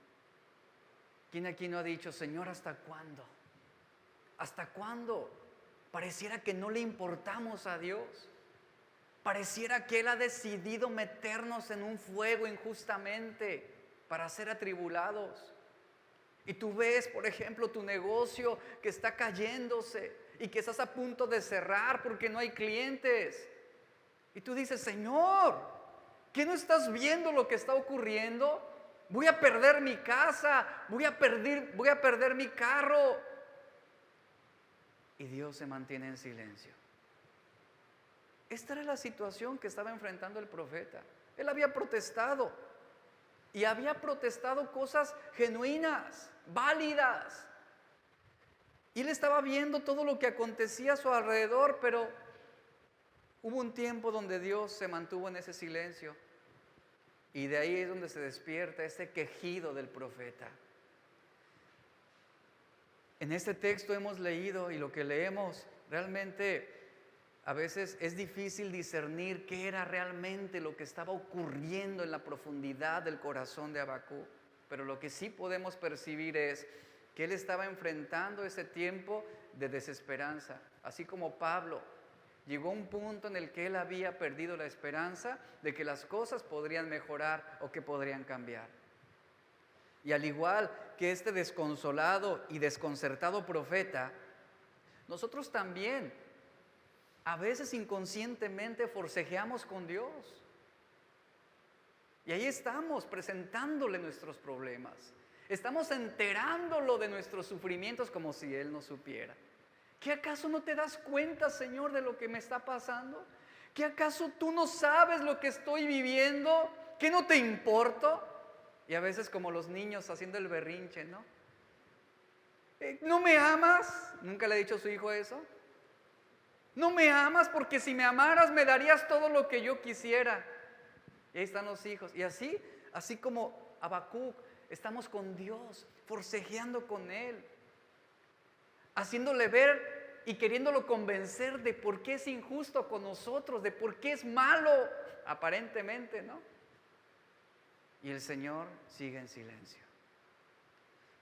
¿Quién aquí no ha dicho: Señor, ¿hasta cuándo? ¿Hasta cuándo? Pareciera que no le importamos a Dios. Pareciera que Él ha decidido meternos en un fuego injustamente para ser atribulados. Y tú ves, por ejemplo, tu negocio que está cayéndose y que estás a punto de cerrar porque no hay clientes. Y tú dices: Señor, ¿qué no estás viendo lo que está ocurriendo? Voy a perder mi casa, voy a perder mi carro. Y Dios se mantiene en silencio. Esta era la situación que estaba enfrentando el profeta. Él había protestado. y había protestado cosas genuinas, válidas. Y él estaba viendo todo lo que acontecía a su alrededor, pero hubo un tiempo donde Dios se mantuvo en ese silencio. Y de ahí es donde se despierta ese quejido del profeta. En este texto hemos leído, y lo que leemos realmente a veces es difícil discernir qué era realmente lo que estaba ocurriendo en la profundidad del corazón de Habacuc. Pero lo que sí podemos percibir es que él estaba enfrentando ese tiempo de desesperanza. Así como Pablo llegó a un punto en el que él había perdido la esperanza de que las cosas podrían mejorar o que podrían cambiar. Y al igual que este desconsolado y desconcertado profeta, nosotros también a veces inconscientemente forcejeamos con Dios. Y ahí estamos presentándole nuestros problemas. Estamos enterándolo de nuestros sufrimientos como si Él no supiera. ¿Qué acaso no te das cuenta, Señor, de lo que me está pasando? ¿Qué acaso tú no sabes lo que estoy viviendo? ¿Qué no te importo? Y a veces como los niños haciendo el berrinche, ¿no? ¿No me amas? ¿Nunca le ha dicho a su hijo eso? No me amas porque si me amaras me darías todo lo que yo quisiera. Y ahí están los hijos. Y así como Habacuc, estamos con Dios, forcejeando con Él, haciéndole ver y queriéndolo convencer de por qué es injusto con nosotros, de por qué es malo, aparentemente, ¿no? Y el Señor sigue en silencio.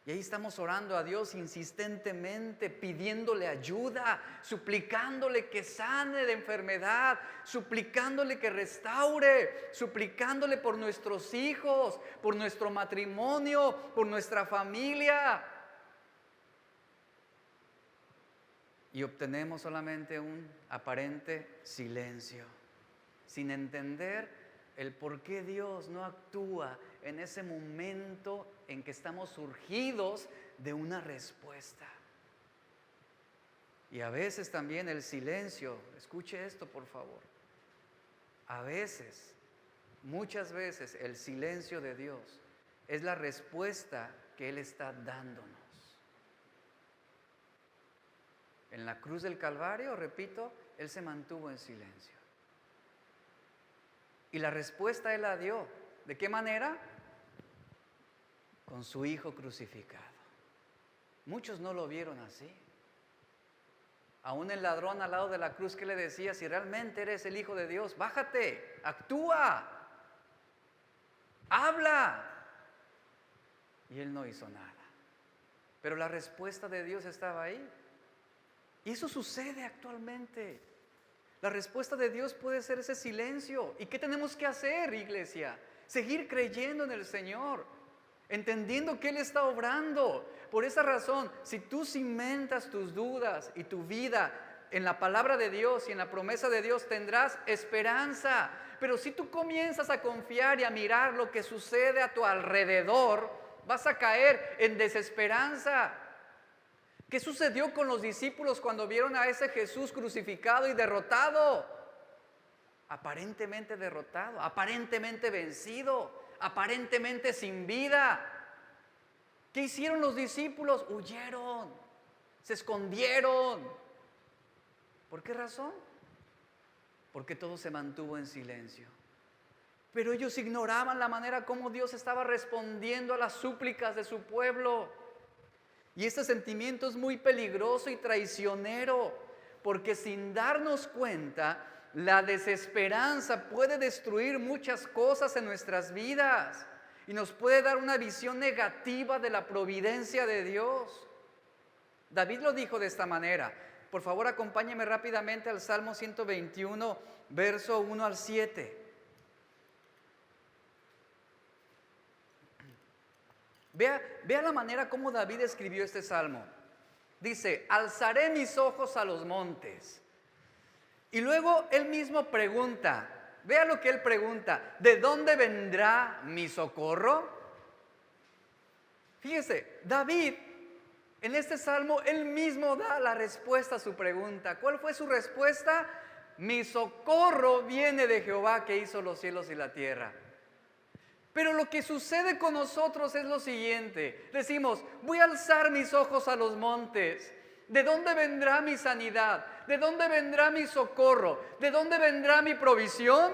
Y ahí estamos orando a Dios insistentemente, pidiéndole ayuda, suplicándole que sane de enfermedad, suplicándole que restaure, suplicándole por nuestros hijos, por nuestro matrimonio, por nuestra familia. Y obtenemos solamente un aparente silencio, sin entender el por qué Dios no actúa en ese momento en que estamos surgidos de una respuesta. Y a veces también el silencio, escuche esto por favor, a veces, muchas veces el silencio de Dios es la respuesta que Él está dándonos. En la cruz del Calvario, repito, Él se mantuvo en silencio. Y la respuesta Él la dio. ¿De qué manera? Con su Hijo crucificado. Muchos no lo vieron así. Aún el ladrón al lado de la cruz, ¿qué le decía? Si realmente eres el Hijo de Dios, bájate, actúa, habla. Y Él no hizo nada. Pero la respuesta de Dios estaba ahí. Y eso sucede actualmente. La respuesta de Dios puede ser ese silencio. ¿Y qué tenemos que hacer, iglesia? Seguir creyendo en el Señor, entendiendo que Él está obrando. Por esa razón, si tú cimentas tus dudas y tu vida en la palabra de Dios y en la promesa de Dios, tendrás esperanza. Pero si tú comienzas a confiar y a mirar lo que sucede a tu alrededor, vas a caer en desesperanza. ¿Qué sucedió con los discípulos cuando vieron a ese Jesús crucificado y derrotado? Aparentemente derrotado, aparentemente vencido, aparentemente sin vida. ¿Qué hicieron los discípulos? Huyeron, se escondieron. ¿Por qué razón? Porque todo se mantuvo en silencio. Pero ellos ignoraban la manera como Dios estaba respondiendo a las súplicas de su pueblo. Y este sentimiento es muy peligroso y traicionero, porque sin darnos cuenta, la desesperanza puede destruir muchas cosas en nuestras vidas y nos puede dar una visión negativa de la providencia de Dios. David lo dijo de esta manera. Por favor, acompáñeme rápidamente al Salmo 121, verso 1 al 7. Vea la manera como David escribió este salmo. Dice, alzaré mis ojos a los montes. Y luego él mismo pregunta, vea lo que él pregunta, ¿de dónde vendrá mi socorro? Fíjese, David, en este salmo, él mismo da la respuesta a su pregunta. ¿Cuál fue su respuesta? Mi socorro viene de Jehová que hizo los cielos y la tierra. Pero lo que sucede con nosotros es lo siguiente. Decimos, voy a alzar mis ojos a los montes. ¿De dónde vendrá mi sanidad? ¿De dónde vendrá mi socorro? ¿De dónde vendrá mi provisión?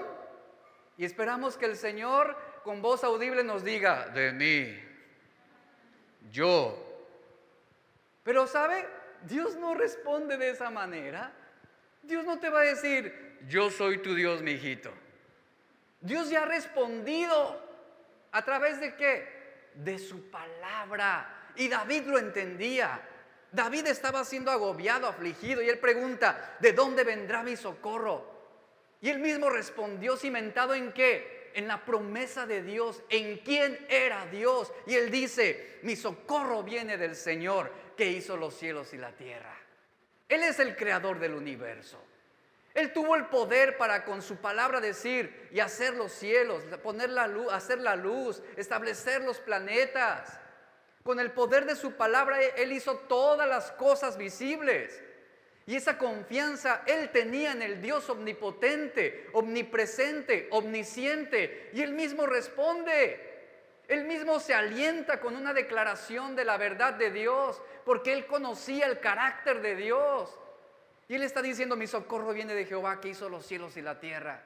Y esperamos que el Señor con voz audible nos diga, de mí, yo. Pero ¿sabe? Dios no responde de esa manera. Dios no te va a decir, yo soy tu Dios, mi hijito. Dios ya ha respondido. ¿A través de qué? De su palabra. Y David lo entendía. David estaba siendo agobiado, afligido, y él pregunta, ¿de dónde vendrá mi socorro? Y él mismo respondió, cimentado ¿en qué? En la promesa de Dios, en quién era Dios. Y él dice, mi socorro viene del Señor que hizo los cielos y la tierra. Él es el creador del universo. Él tuvo el poder para con su palabra decir y hacer los cielos, poner la luz, hacer la luz, establecer los planetas. Con el poder de su palabra Él hizo todas las cosas visibles. Y esa confianza Él tenía en el Dios omnipotente, omnipresente, omnisciente. Y Él mismo responde. Él mismo se alienta con una declaración de la verdad de Dios, porque Él conocía el carácter de Dios. Y Él está diciendo, mi socorro viene de Jehová que hizo los cielos y la tierra.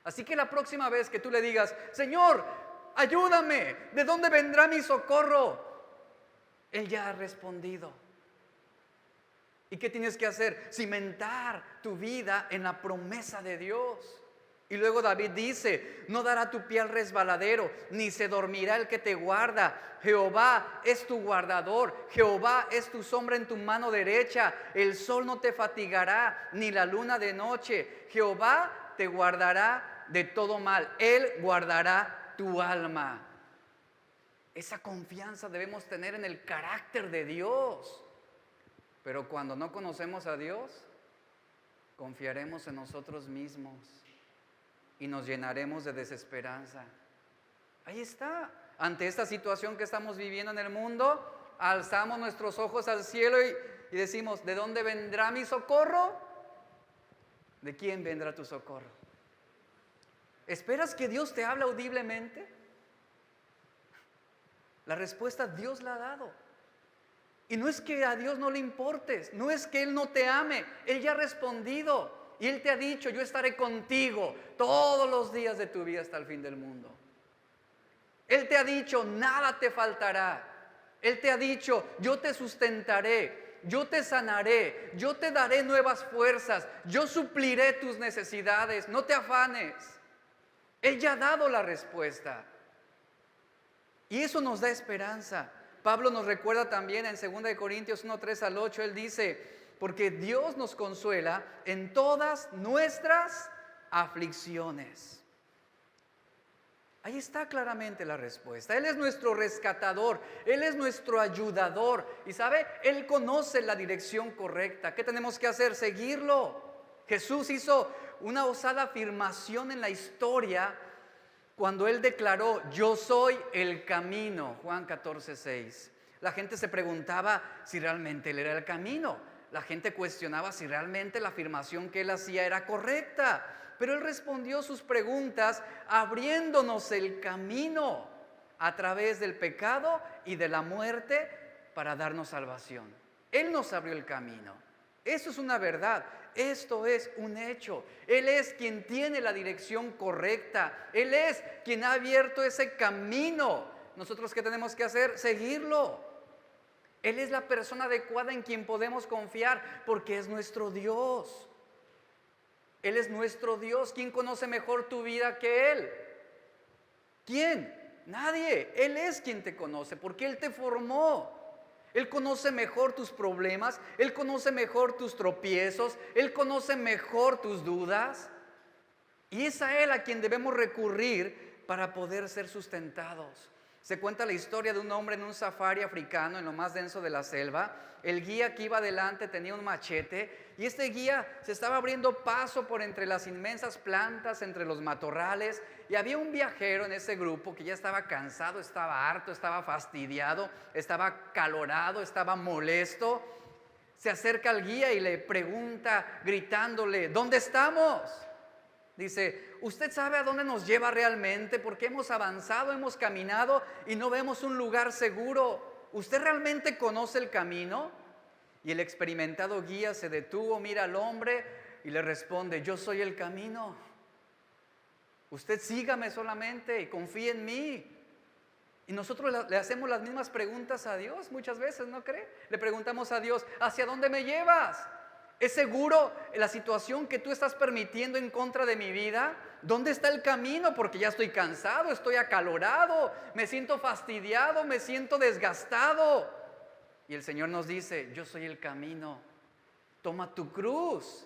Así que la próxima vez que tú le digas, Señor, ayúdame, ¿de dónde vendrá mi socorro? Él ya ha respondido. ¿Y qué tienes que hacer? Cimentar tu vida en la promesa de Dios. Y luego David dice, no dará tu pie al resbaladero, ni se dormirá el que te guarda. Jehová es tu guardador, Jehová es tu sombra en tu mano derecha. El sol no te fatigará, ni la luna de noche. Jehová te guardará de todo mal, Él guardará tu alma. Esa confianza debemos tener en el carácter de Dios. Pero cuando no conocemos a Dios, confiaremos en nosotros mismos y nos llenaremos de desesperanza. Ahí está. Ante esta situación que estamos viviendo en el mundo, alzamos nuestros ojos al cielo y decimos, ¿de dónde vendrá mi socorro? ¿De quién vendrá tu socorro? ¿Esperas que Dios te hable audiblemente? La respuesta Dios la ha dado. Y no es que a Dios no le importes, no es que Él no te ame, Él ya ha respondido. Y Él te ha dicho, yo estaré contigo todos los días de tu vida hasta el fin del mundo. Él te ha dicho, nada te faltará. Él te ha dicho, yo te sustentaré, yo te sanaré, yo te daré nuevas fuerzas, yo supliré tus necesidades, no te afanes. Él ya ha dado la respuesta. Y eso nos da esperanza. Pablo nos recuerda también en 2 Corintios 1, 3 al 8, él dice, porque Dios nos consuela en todas nuestras aflicciones. Ahí está claramente la respuesta. Él es nuestro rescatador, Él es nuestro ayudador. Y ¿sabe? Él conoce la dirección correcta. ¿Qué tenemos que hacer? Seguirlo. Jesús hizo una osada afirmación en la historia cuando Él declaró, yo soy el camino, Juan 14, 6. La gente se preguntaba si realmente Él era el camino. La gente cuestionaba si realmente la afirmación que Él hacía era correcta. Pero Él respondió sus preguntas abriéndonos el camino a través del pecado y de la muerte para darnos salvación. Él nos abrió el camino. Eso es una verdad. Esto es un hecho. Él es quien tiene la dirección correcta. Él es quien ha abierto ese camino. ¿Nosotros qué tenemos que hacer? Seguirlo. Él es la persona adecuada en quien podemos confiar porque es nuestro Dios. Él es nuestro Dios. ¿Quién conoce mejor tu vida que Él? ¿Quién? Nadie. Él es quien te conoce porque Él te formó. Él conoce mejor tus problemas, Él conoce mejor tus tropiezos, Él conoce mejor tus dudas. Y es a Él a quien debemos recurrir para poder ser sustentados. Se cuenta la historia de un hombre en un safari africano en lo más denso de la selva. El guía que iba adelante tenía un machete y este guía se estaba abriendo paso por entre las inmensas plantas, entre los matorrales, y había un viajero en ese grupo que ya estaba cansado, estaba harto, estaba fastidiado, estaba acalorado, estaba molesto. Se acerca al guía y le pregunta gritándole, ¿dónde estamos? Dice, ¿usted sabe a dónde nos lleva realmente? Porque hemos avanzado, hemos caminado y no vemos un lugar seguro. ¿Usted realmente conoce el camino? Y el experimentado guía se detuvo, mira al hombre y le responde, yo soy el camino. Usted sígame solamente y confíe en mí. Y nosotros le hacemos las mismas preguntas a Dios muchas veces, ¿no cree? Le preguntamos a Dios, ¿hacia dónde me llevas? ¿Es seguro la situación que tú estás permitiendo en contra de mi vida? ¿Dónde está el camino? Porque ya estoy cansado, estoy acalorado, me siento fastidiado, me siento desgastado. Y el Señor nos dice, yo soy el camino. Toma tu cruz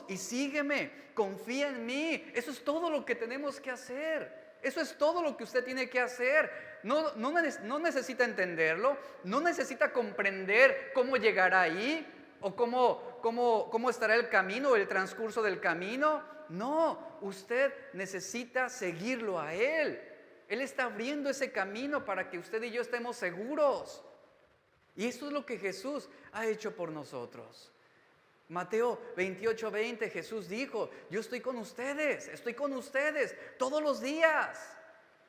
y sígueme, confía en mí. Eso es todo lo que tenemos que hacer. Eso es todo lo que usted tiene que hacer. No necesita entenderlo, no necesita comprender cómo llegará ahí o cómo estará el camino o el transcurso del camino. No, usted necesita seguirlo a Él. Él está abriendo ese camino para que usted y yo estemos seguros. Y eso es lo que Jesús ha hecho por nosotros. Mateo 28:20, Jesús dijo, yo estoy con ustedes todos los días.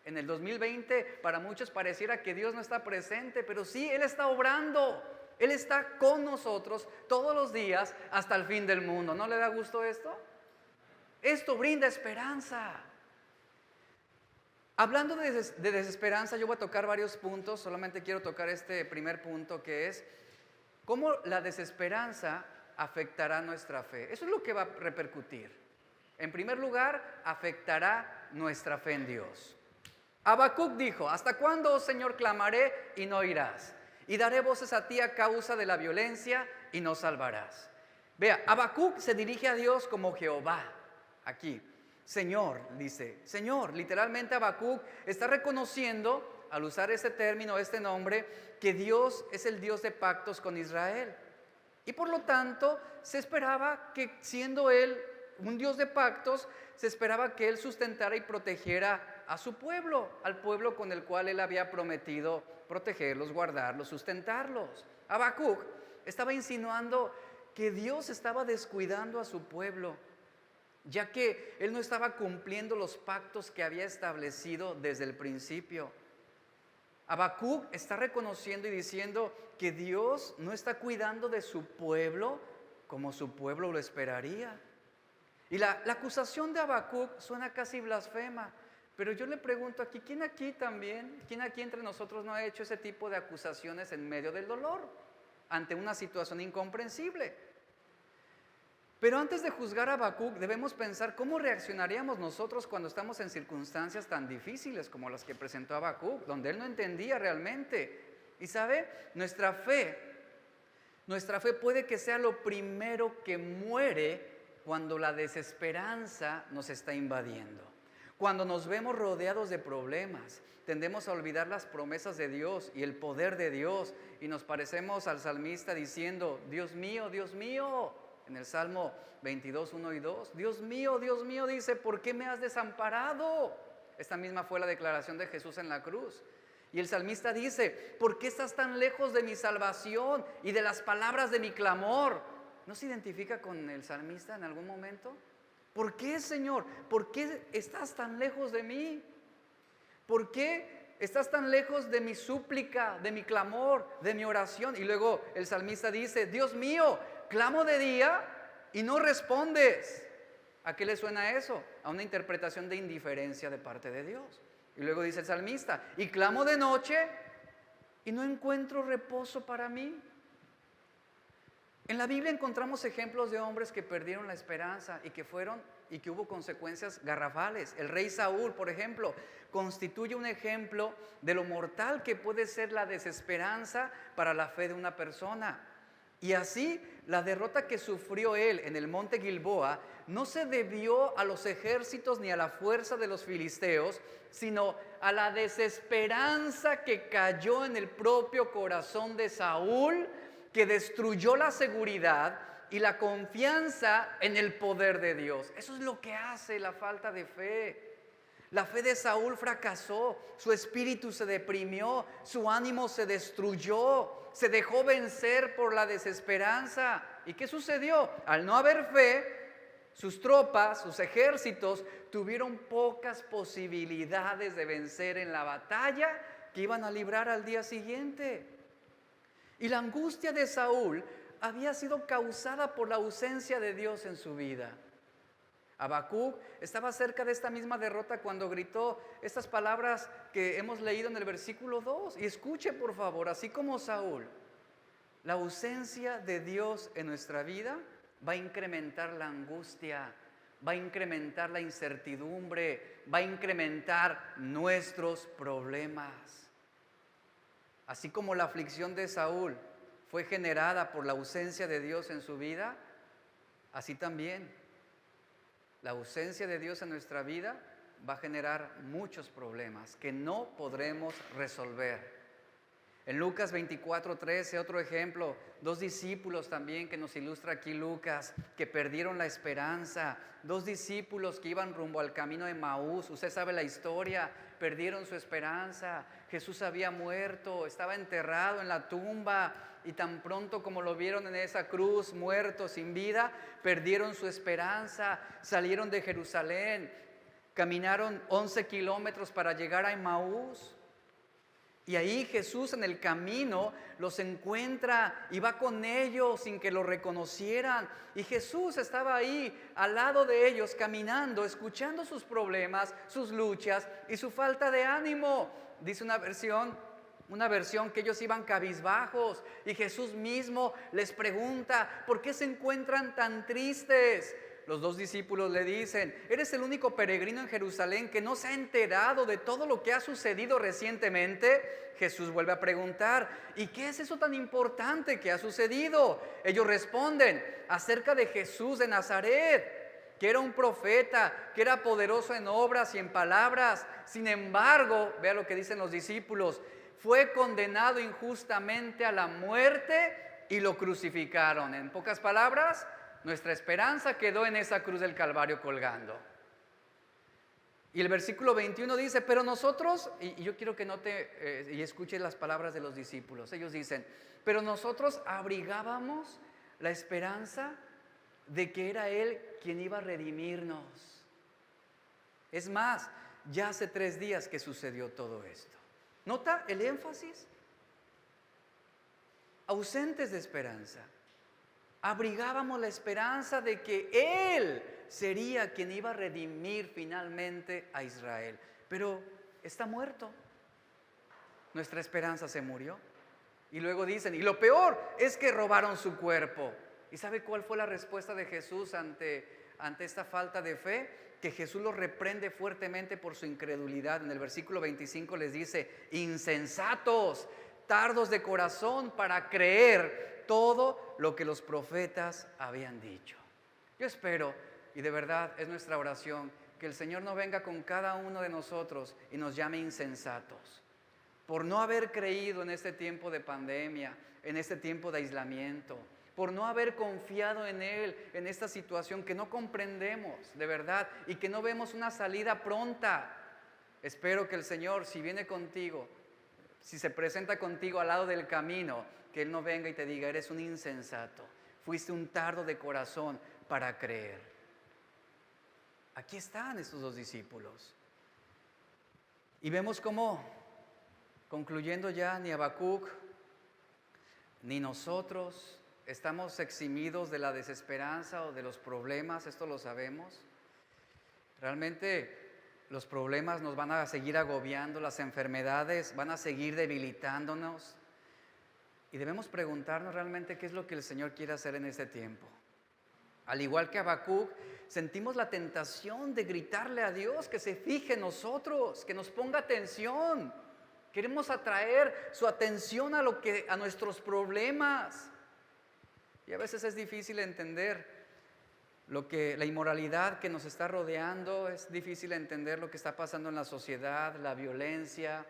En el 2020 para muchos pareciera que Dios no está presente, pero sí, Él está obrando. Él está con nosotros todos los días hasta el fin del mundo. ¿No le da gusto esto? Esto brinda esperanza. Hablando de desesperanza, yo voy a tocar varios puntos. Solamente quiero tocar este primer punto, que es cómo la desesperanza afectará nuestra fe. Eso es lo que va a repercutir. En primer lugar, afectará nuestra fe en Dios. Habacuc dijo, ¿hasta cuándo, oh Señor, clamaré y no oirás? Y daré voces a ti a causa de la violencia y no salvarás. Vea, Habacuc se dirige a Dios como Jehová. Aquí, Señor, dice, Señor. Literalmente Habacuc está reconociendo, al usar este término, este nombre, que Dios es el Dios de pactos con Israel. Y por lo tanto, se esperaba que, siendo Él un Dios de pactos, se esperaba que Él sustentara y protegiera a su pueblo, al pueblo con el cual Él había prometido protegerlos, guardarlos, sustentarlos. Habacuc estaba insinuando que Dios estaba descuidando a su pueblo, ya que Él no estaba cumpliendo los pactos que había establecido desde el principio. Habacuc está reconociendo y diciendo que Dios no está cuidando de su pueblo como su pueblo lo esperaría. Y la acusación de Habacuc suena casi blasfema, pero yo le pregunto aquí, ¿quién aquí entre nosotros no ha hecho ese tipo de acusaciones en medio del dolor, ante una situación incomprensible? Pero antes de juzgar a Habacuc, debemos pensar cómo reaccionaríamos nosotros cuando estamos en circunstancias tan difíciles como las que presentó Habacuc, donde él no entendía realmente. Y sabe, nuestra fe puede que sea lo primero que muere cuando la desesperanza nos está invadiendo. Cuando nos vemos rodeados de problemas, tendemos a olvidar las promesas de Dios y el poder de Dios, y nos parecemos al salmista diciendo, Dios mío, en el Salmo 22, 1 y 2, Dios mío, dice, ¿por qué me has desamparado? Esta misma fue la declaración de Jesús en la cruz. Y el salmista dice, ¿por qué estás tan lejos de mi salvación y de las palabras de mi clamor? ¿No se identifica con el salmista en algún momento? ¿Por qué, Señor? ¿Por qué estás tan lejos de mí? ¿Por qué estás tan lejos de mi súplica, de mi clamor, de mi oración? Y luego el salmista dice, Dios mío, clamo de día y no respondes. ¿A qué le suena eso? A una interpretación de indiferencia de parte de Dios. Y luego dice el salmista, y clamo de noche y no encuentro reposo para mí. En la Biblia encontramos ejemplos de hombres que perdieron la esperanza y que hubo consecuencias garrafales. El rey Saúl, por ejemplo, constituye un ejemplo de lo mortal que puede ser la desesperanza para la fe de una persona. Y así, la derrota que sufrió él en el monte Gilboa no se debió a los ejércitos ni a la fuerza de los filisteos, sino a la desesperanza que cayó en el propio corazón de Saúl, que destruyó la seguridad y la confianza en el poder de Dios. Eso es lo que hace la falta de fe. La fe de Saúl fracasó, su espíritu se deprimió, su ánimo se destruyó, se dejó vencer por la desesperanza. ¿Y qué sucedió? Al no haber fe, Sus tropas, sus ejércitos, tuvieron pocas posibilidades de vencer en la batalla que iban a librar al día siguiente. Y la angustia de Saúl había sido causada por la ausencia de Dios en su vida. Habacuc estaba cerca de esta misma derrota cuando gritó estas palabras que hemos leído en el versículo 2. Y escuche por favor, así como Saúl, la ausencia de Dios en nuestra vida va a incrementar la angustia, va a incrementar la incertidumbre, va a incrementar nuestros problemas. Así como la aflicción de Saúl fue generada por la ausencia de Dios en su vida, así también la ausencia de Dios en nuestra vida va a generar muchos problemas que no podremos resolver. En Lucas 24:13, otro ejemplo, 2 discípulos también que nos ilustra aquí Lucas, que perdieron la esperanza, 2 discípulos que iban rumbo al camino de Maús, usted sabe la historia, perdieron su esperanza, Jesús había muerto, estaba enterrado en la tumba y tan pronto como lo vieron en esa cruz, muerto, sin vida, perdieron su esperanza, salieron de Jerusalén, caminaron 11 kilómetros para llegar a Emaús. Y ahí Jesús en el camino los encuentra y va con ellos sin que lo reconocieran. Y Jesús estaba ahí al lado de ellos caminando, escuchando sus problemas, sus luchas y su falta de ánimo. Dice una versión que ellos iban cabizbajos y Jesús mismo les pregunta, ¿por qué se encuentran tan tristes? Los 2 discípulos le dicen, ¿eres el único peregrino en Jerusalén que no se ha enterado de todo lo que ha sucedido recientemente? Jesús vuelve a preguntar, ¿y qué es eso tan importante que ha sucedido? Ellos responden, acerca de Jesús de Nazaret, que era un profeta, que era poderoso en obras y en palabras. Sin embargo, vea lo que dicen los discípulos, fue condenado injustamente a la muerte y lo crucificaron. En pocas palabras, nuestra esperanza quedó en esa cruz del Calvario colgando. Y el versículo 21 dice, pero nosotros, y yo quiero que note y escuche las palabras de los discípulos. Ellos dicen, pero nosotros abrigábamos la esperanza de que era Él quien iba a redimirnos. Es más, ya hace 3 días que sucedió todo esto. ¿Nota el énfasis? Ausentes de esperanza. Abrigábamos la esperanza de que Él sería quien iba a redimir finalmente a Israel. Pero está muerto. Nuestra esperanza se murió. Y luego dicen, y lo peor es que robaron su cuerpo. ¿Y sabe cuál fue la respuesta de Jesús ante esta falta de fe? Que Jesús los reprende fuertemente por su incredulidad. En el versículo 25 les dice, insensatos, tardos de corazón para creer todo lo que los profetas habían dicho. Yo espero, y de verdad es nuestra oración, que el Señor no venga con cada uno de nosotros y nos llame insensatos por no haber creído en este tiempo de pandemia, en este tiempo de aislamiento, por no haber confiado en Él, en esta situación que no comprendemos de verdad y que no vemos una salida pronta. Espero que el Señor, si viene contigo, si se presenta contigo al lado del camino, que Él no venga y te diga, eres un insensato, fuiste un tardo de corazón para creer. Aquí están estos 2 discípulos. Y vemos cómo, concluyendo ya, ni Habacuc, ni nosotros estamos eximidos de la desesperanza o de los problemas, esto lo sabemos. Realmente los problemas nos van a seguir agobiando, las enfermedades van a seguir debilitándonos. Y debemos preguntarnos realmente qué es lo que el Señor quiere hacer en este tiempo. Al igual que Habacuc, sentimos la tentación de gritarle a Dios que se fije en nosotros, que nos ponga atención. Queremos atraer su atención a nuestros problemas. Y a veces es difícil entender la inmoralidad que nos está rodeando, es difícil entender lo que está pasando en la sociedad, la violencia,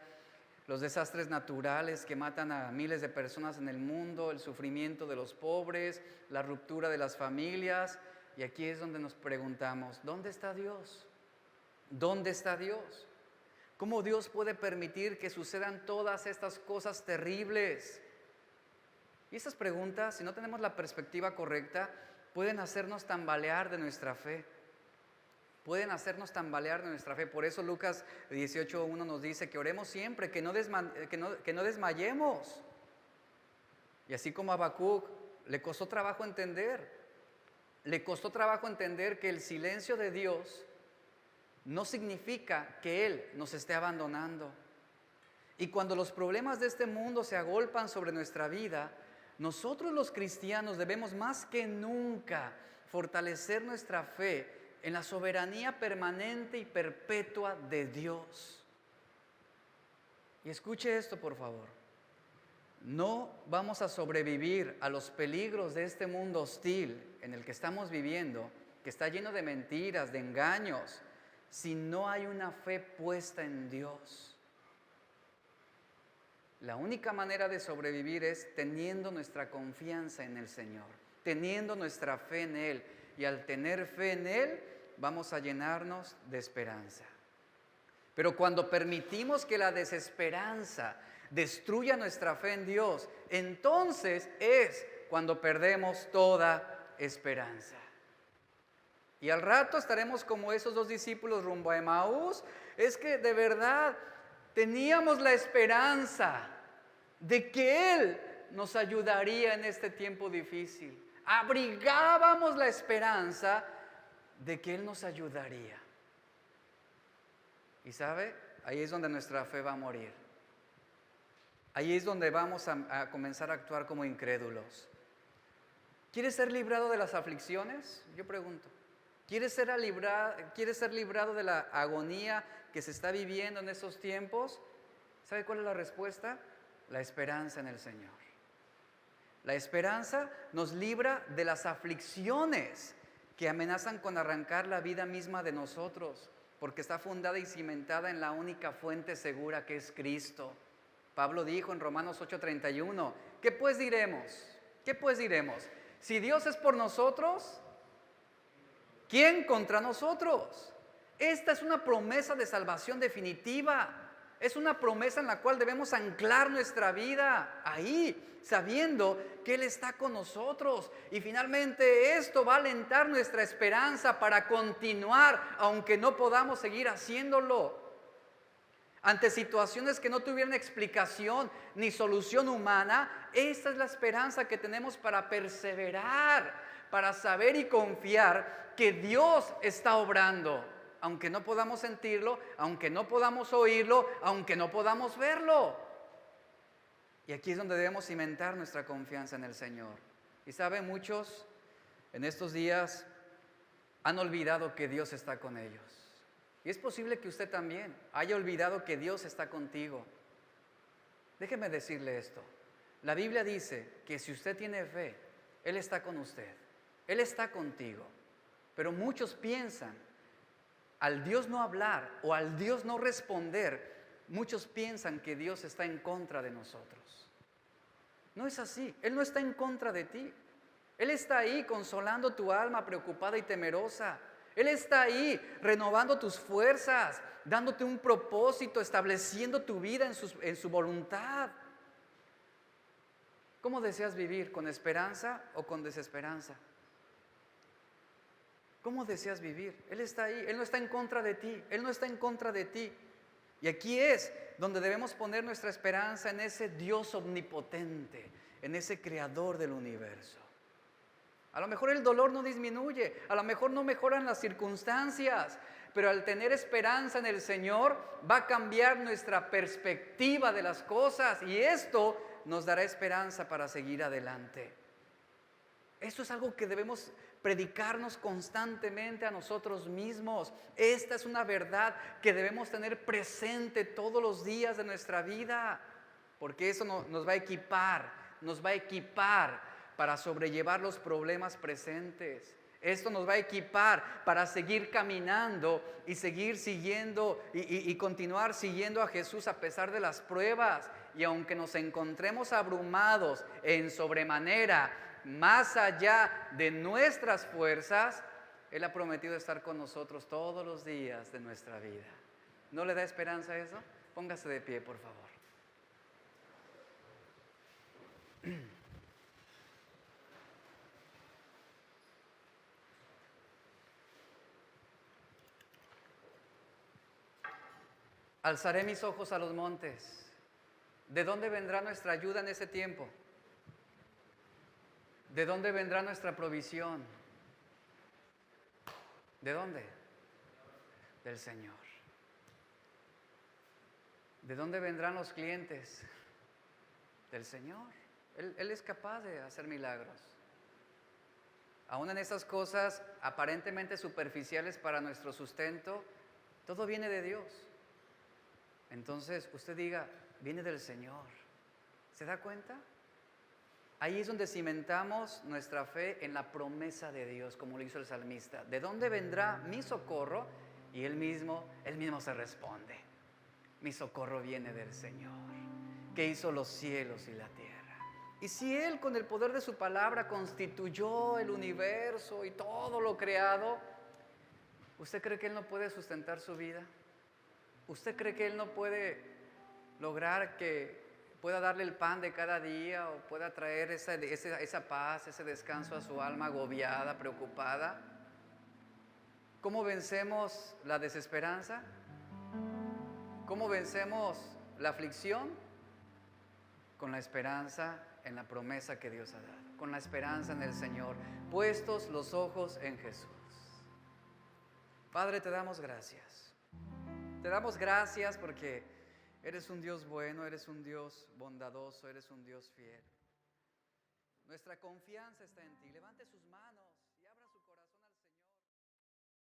los desastres naturales que matan a miles de personas en el mundo, el sufrimiento de los pobres, la ruptura de las familias. Y aquí es donde nos preguntamos, ¿dónde está Dios? ¿Dónde está Dios? ¿Cómo Dios puede permitir que sucedan todas estas cosas terribles? Y estas preguntas, si no tenemos la perspectiva correcta, pueden hacernos tambalear de nuestra fe. Pueden hacernos tambalear de nuestra fe. Por eso Lucas 18:1 nos dice que oremos siempre, que no desmayemos. Y así como a Habacuc le costó trabajo entender que el silencio de Dios no significa que Él nos esté abandonando. Y cuando los problemas de este mundo se agolpan sobre nuestra vida, nosotros los cristianos debemos más que nunca fortalecer nuestra fe en la soberanía permanente y perpetua de Dios. Y escuche esto, por favor. No vamos a sobrevivir a los peligros de este mundo hostil en el que estamos viviendo, que está lleno de mentiras, de engaños, si no hay una fe puesta en Dios. La única manera de sobrevivir es teniendo nuestra confianza en el Señor, teniendo nuestra fe en Él. Y al tener fe en Él, vamos a llenarnos de esperanza. Pero cuando permitimos que la desesperanza destruya nuestra fe en Dios, entonces es cuando perdemos toda esperanza. Y al rato estaremos como esos dos discípulos rumbo a Emaús. Es que de verdad teníamos la esperanza de que Él nos ayudaría en este tiempo difícil. Abrigábamos la esperanza de que Él nos ayudaría. Y ¿sabe? Ahí es donde nuestra fe va a morir. Ahí es donde vamos a comenzar a actuar como incrédulos. ¿Quieres ser librado de las aflicciones? Yo pregunto. ¿Quieres ser librado de la agonía que se está viviendo en esos tiempos? ¿Sabe cuál es la respuesta? La esperanza en el Señor. La esperanza nos libra de las aflicciones que amenazan con arrancar la vida misma de nosotros, porque está fundada y cimentada en la única fuente segura que es Cristo. Pablo dijo en Romanos 8:31, ¿qué pues diremos? ¿Qué pues diremos? Si Dios es por nosotros, ¿quién contra nosotros? Esta es una promesa de salvación definitiva. Es una promesa en la cual debemos anclar nuestra vida ahí, sabiendo que Él está con nosotros. Y finalmente esto va a alentar nuestra esperanza para continuar, aunque no podamos seguir haciéndolo. Ante situaciones que no tuvieran explicación ni solución humana, esta es la esperanza que tenemos para perseverar, para saber y confiar que Dios está obrando. Aunque no podamos sentirlo, aunque no podamos oírlo, aunque no podamos verlo. Y aquí es donde debemos cimentar nuestra confianza en el Señor. Y saben, muchos en estos días han olvidado que Dios está con ellos. Y es posible que usted también haya olvidado que Dios está contigo. Déjeme decirle esto. La Biblia dice que si usted tiene fe, Él está con usted. Él está contigo. Pero muchos piensan, al Dios no hablar o al Dios no responder, muchos piensan que Dios está en contra de nosotros. No es así. Él no está en contra de ti. Él está ahí consolando tu alma preocupada y temerosa. Él está ahí renovando tus fuerzas, dándote un propósito, estableciendo tu vida en su voluntad. ¿Cómo deseas vivir? ¿Con esperanza o con desesperanza? ¿Cómo deseas vivir? Él está ahí, Él no está en contra de ti, Él no está en contra de ti. Y aquí es donde debemos poner nuestra esperanza en ese Dios omnipotente, en ese creador del universo. A lo mejor el dolor no disminuye, a lo mejor no mejoran las circunstancias, pero al tener esperanza en el Señor va a cambiar nuestra perspectiva de las cosas y esto nos dará esperanza para seguir adelante. Esto es algo que debemos predicarnos constantemente a nosotros mismos. Esta es una verdad que debemos tener presente todos los días de nuestra vida, porque eso nos va a equipar para sobrellevar los problemas presentes. Esto nos va a equipar para seguir caminando y seguir siguiendo y continuar siguiendo a Jesús a pesar de las pruebas. Y aunque nos encontremos abrumados en sobremanera, más allá de nuestras fuerzas, Él ha prometido estar con nosotros todos los días de nuestra vida. ¿No le da esperanza eso? Póngase de pie, por favor. Alzaré mis ojos a los montes. ¿De dónde vendrá nuestra ayuda en ese tiempo? ¿De dónde vendrá nuestra provisión? ¿De dónde? Del Señor. ¿De dónde vendrán los clientes? Del Señor. Él es capaz de hacer milagros. Aún en esas cosas aparentemente superficiales para nuestro sustento, todo viene de Dios. Entonces usted diga, viene del Señor. ¿Se da cuenta? Ahí es donde cimentamos nuestra fe en la promesa de Dios, como lo hizo el salmista. ¿De dónde vendrá mi socorro? Y él mismo se responde. Mi socorro viene del Señor, que hizo los cielos y la tierra. Y si Él con el poder de su palabra constituyó el universo y todo lo creado, ¿usted cree que Él no puede sustentar su vida? ¿Usted cree que Él no puede lograr que pueda darle el pan de cada día o pueda traer esa paz, ese descanso a su alma agobiada, preocupada? ¿Cómo vencemos la desesperanza? ¿Cómo vencemos la aflicción? Con la esperanza en la promesa que Dios ha dado, con la esperanza en el Señor, puestos los ojos en Jesús. Padre, te damos gracias. Te damos gracias porque eres un Dios bueno, eres un Dios bondadoso, eres un Dios fiel. Nuestra confianza está en ti. Levante sus manos.